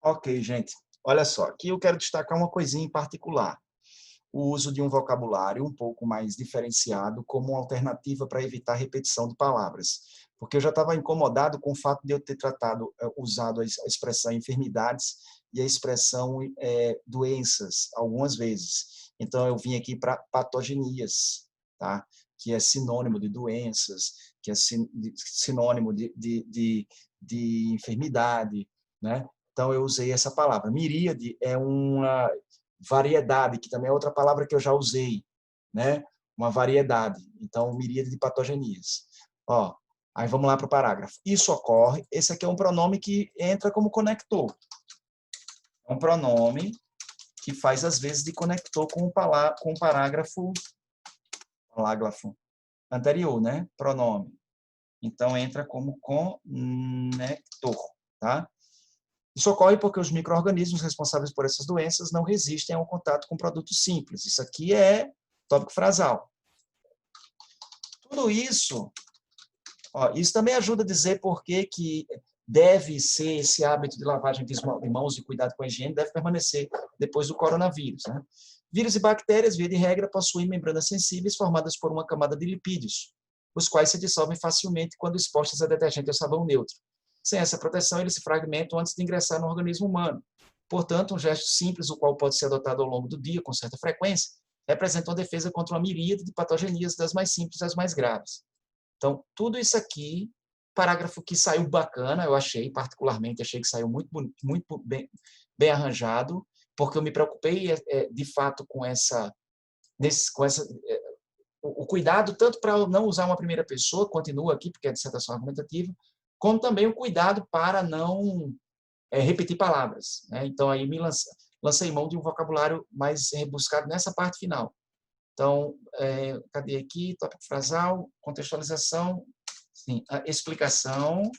Ok, gente. Olha só, aqui eu quero destacar uma coisinha em particular. O uso de um vocabulário um pouco mais diferenciado como uma alternativa para evitar repetição de palavras. Porque eu já estava incomodado com o fato de eu ter usado a expressão enfermidades e a expressão doenças algumas vezes. Então, eu vim aqui para patogenias, tá? Que é sinônimo de doenças, que é sinônimo de enfermidade, né? Então, eu usei essa palavra. Miríade é uma variedade, que também é outra palavra que eu já usei, né? Uma variedade. Então, miríade de patogenias. Ó, aí vamos lá para o parágrafo. Isso ocorre, esse aqui é um pronome que entra como conector. É um pronome que faz, às vezes, de conector com o parágrafo anterior, né? Pronome. Então, entra como conector, tá? Isso ocorre porque os micro-organismos responsáveis por essas doenças não resistem ao contato com produtos simples. Isso aqui é tópico frasal. Tudo isso, ó, isso também ajuda a dizer por que deve ser esse hábito de lavagem de mãos e cuidado com a higiene deve permanecer depois do coronavírus, né? Vírus e bactérias, via de regra, possuem membranas sensíveis formadas por uma camada de lipídios, os quais se dissolvem facilmente quando expostos a detergente ou sabão neutro. Sem essa proteção, eles se fragmentam antes de ingressar no organismo humano. Portanto, um gesto simples, o qual pode ser adotado ao longo do dia com certa frequência, representa uma defesa contra uma miríade de patogenias, das mais simples às mais graves. Então, tudo isso aqui, parágrafo que saiu bacana, eu achei, particularmente, achei que saiu muito bem arranjado, porque eu me preocupei, de fato, com o cuidado, tanto para não usar uma primeira pessoa, continua aqui, porque é dissertação argumentativa, como também o cuidado para não repetir palavras, né? Então, aí lancei mão de um vocabulário mais rebuscado nessa parte final. Então, cadê aqui? Tópico frasal, contextualização, sim, explicação,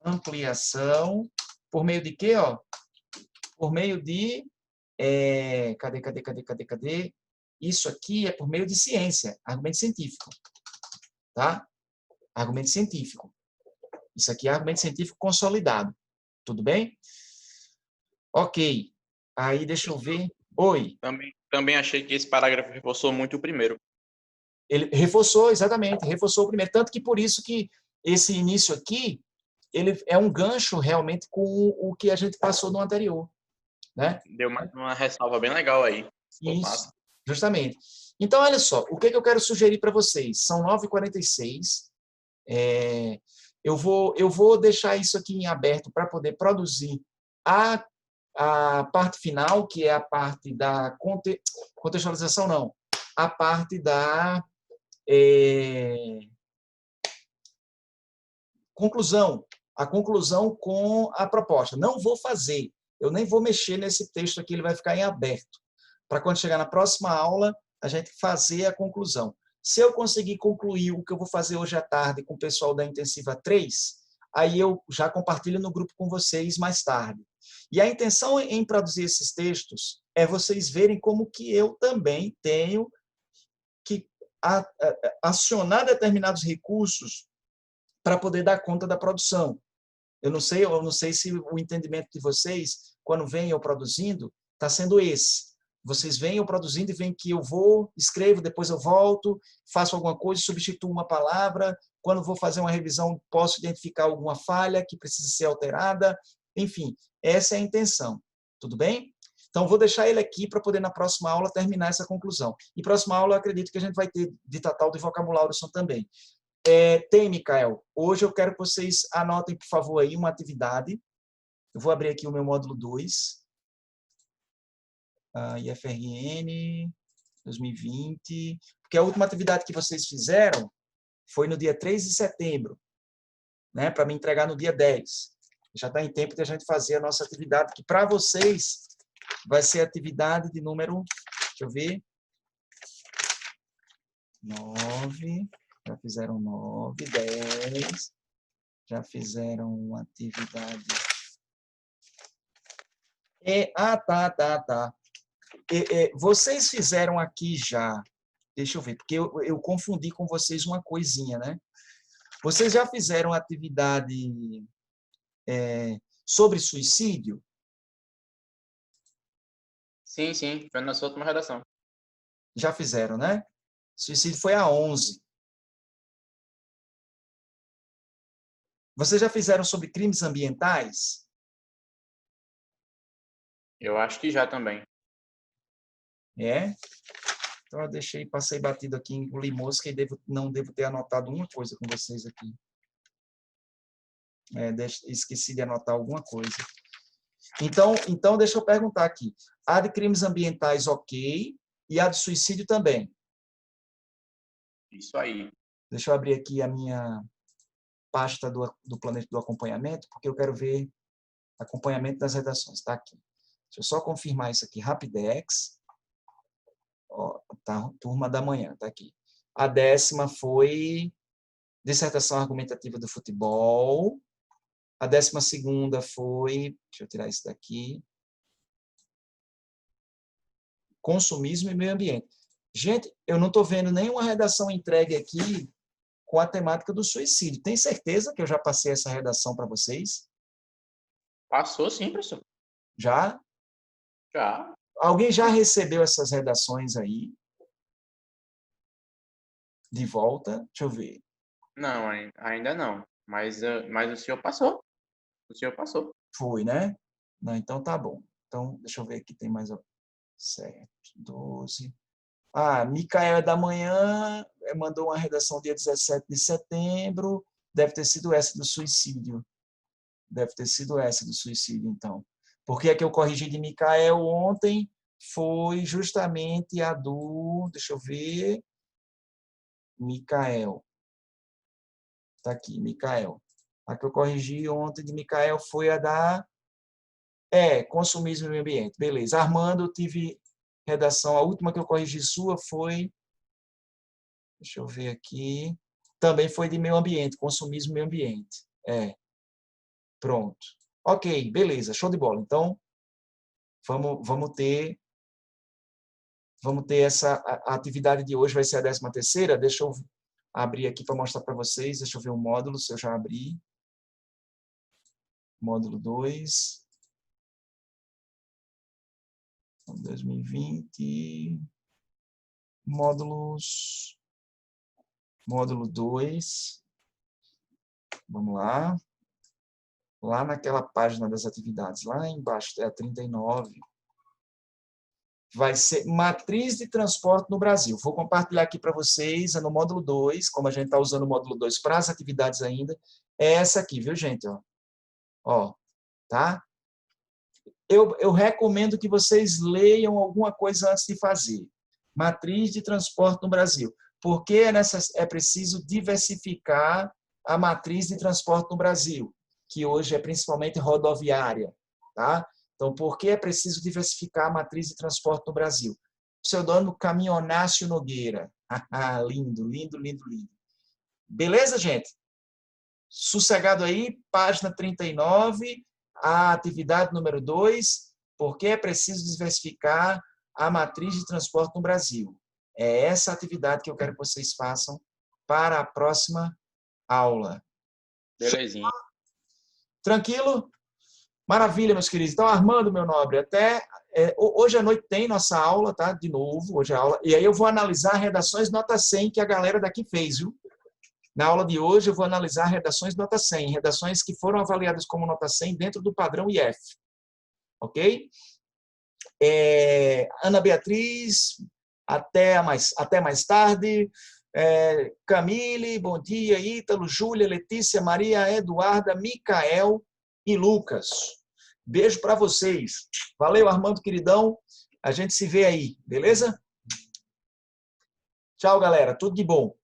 ampliação, por meio de quê? Ó? Por meio de... cadê? Isso aqui é por meio de ciência, argumento científico, tá? Argumento científico. Isso aqui é argumento científico consolidado. Tudo bem? Ok. Aí, deixa eu ver. Oi. Também achei que esse parágrafo reforçou muito o primeiro. Ele reforçou, exatamente, reforçou o primeiro. Tanto que por isso que esse início aqui, ele é um gancho realmente com o que a gente passou no anterior, né? Deu mais uma ressalva bem legal aí. Ficou Isso, massa. justamente. Então, olha só, o que eu quero sugerir para vocês? São 9h46. Eu vou deixar isso aqui em aberto para poder produzir a parte final, que é a parte da contextualização, não. A parte da conclusão. A conclusão com a proposta. Não vou fazer. Eu nem vou mexer nesse texto aqui, ele vai ficar em aberto. Para quando chegar na próxima aula, a gente fazer a conclusão. Se eu conseguir concluir o que eu vou fazer hoje à tarde com o pessoal da Intensiva 3, aí eu já compartilho no grupo com vocês mais tarde. E a intenção em produzir esses textos é vocês verem como que eu também tenho que acionar determinados recursos para poder dar conta da produção. Eu não sei se o entendimento de vocês, quando vem eu produzindo, está sendo esse. Vocês vêm eu produzindo e veem que eu vou, escrevo, depois eu volto, faço alguma coisa, substituo uma palavra. Quando vou fazer uma revisão, posso identificar alguma falha que precisa ser alterada. Enfim, essa é a intenção. Tudo bem? Então, vou deixar ele aqui para poder, na próxima aula, terminar essa conclusão. E próxima aula, eu acredito que a gente vai ter de total de vocabulário também. Tem, Mikael. Hoje eu quero que vocês anotem, por favor, aí uma atividade. Eu vou abrir aqui o meu módulo 2. IFRN 2020. Porque a última atividade que vocês fizeram foi no dia 3 de setembro, né, para me entregar no dia 10. Já está em tempo de a gente fazer a nossa atividade, que para vocês vai ser a atividade de número, deixa eu ver, 9, já fizeram 9, 10, já fizeram uma atividade. Tá. Vocês fizeram aqui já, deixa eu ver, porque eu confundi com vocês uma coisinha, né? Vocês já fizeram atividade Sobre suicídio? Sim, sim, foi na sua última redação. Já fizeram, né? Suicídio foi a 11. Vocês já fizeram sobre crimes ambientais? Eu acho que já também. É? Então eu deixei, passei batido aqui, engoli mosca e não devo ter anotado uma coisa com vocês aqui. Esqueci de anotar alguma coisa. Então, deixa eu perguntar aqui. A de crimes ambientais, ok. E a de suicídio também. Isso aí. Deixa eu abrir aqui a minha pasta do Planeta do Acompanhamento, porque eu quero ver acompanhamento das redações. Está aqui. Deixa eu só confirmar isso aqui, Rapidex. Ó, tá, turma da manhã, está aqui. A 10ª foi dissertação argumentativa do futebol. A 12ª foi, deixa eu tirar isso daqui, consumismo e meio ambiente. Gente, eu não estou vendo nenhuma redação entregue aqui com a temática do suicídio. Tem certeza que eu já passei essa redação para vocês? Passou sim, professor. Já? Já. Alguém já recebeu essas redações aí? De volta? Deixa eu ver. Não, ainda não. Mas o senhor passou. O senhor passou. Foi, né? Não, então tá bom. Então, deixa eu ver aqui, tem mais... Certo, 12. Micael é da manhã, mandou uma redação dia 17 de setembro, deve ter sido essa do suicídio. Deve ter sido essa do suicídio, então. Porque a que eu corrigi de Micael ontem foi justamente a do... Deixa eu ver... Micael. Está aqui, Micael. A que eu corrigi ontem de Micael foi a da... consumismo e meio ambiente. Beleza. Armando, eu tive redação. A última que eu corrigi sua foi... Deixa eu ver aqui. Também foi de meio ambiente, consumismo e meio ambiente. Pronto. Ok, beleza, show de bola. Então, vamos ter essa... A atividade de hoje vai ser a 13ª. Deixa eu abrir aqui para mostrar para vocês. Deixa eu ver o módulo, se eu já abri. Módulo 2. 2020. Módulo 2. Vamos lá. Lá naquela página das atividades, lá embaixo, é a 39. Vai ser matriz de transporte no Brasil. Vou compartilhar aqui para vocês, no módulo 2, como a gente está usando o módulo 2 para as atividades ainda, é essa aqui, viu, gente? Tá? Eu recomendo que vocês leiam alguma coisa antes de fazer. Matriz de transporte no Brasil. Porque é preciso diversificar a matriz de transporte no Brasil, que hoje é principalmente rodoviária. Tá? Então, por que é preciso diversificar a matriz de transporte no Brasil? Pseudônimo Caminhonácio Nogueira. Lindo, lindo, lindo, lindo. Beleza, gente? Sossegado aí, página 39, a atividade número 2, por que é preciso diversificar a matriz de transporte no Brasil. É essa atividade que eu quero que vocês façam para a próxima aula. Belezinha. Tranquilo? Maravilha, meus queridos. Então, Armando, meu nobre, hoje à noite tem nossa aula, tá? De novo, hoje é a aula. E aí eu vou analisar redações nota 100 que a galera daqui fez, viu? Na aula de hoje eu vou analisar redações nota 100, redações que foram avaliadas como nota 100 dentro do padrão IF. Ok? Ana Beatriz, até mais tarde. Camille, bom dia. Ítalo, Júlia, Letícia, Maria, Eduarda, Micael e Lucas. Beijo para vocês. Valeu, Armando, queridão. A gente se vê aí, beleza? Tchau, galera. Tudo de bom.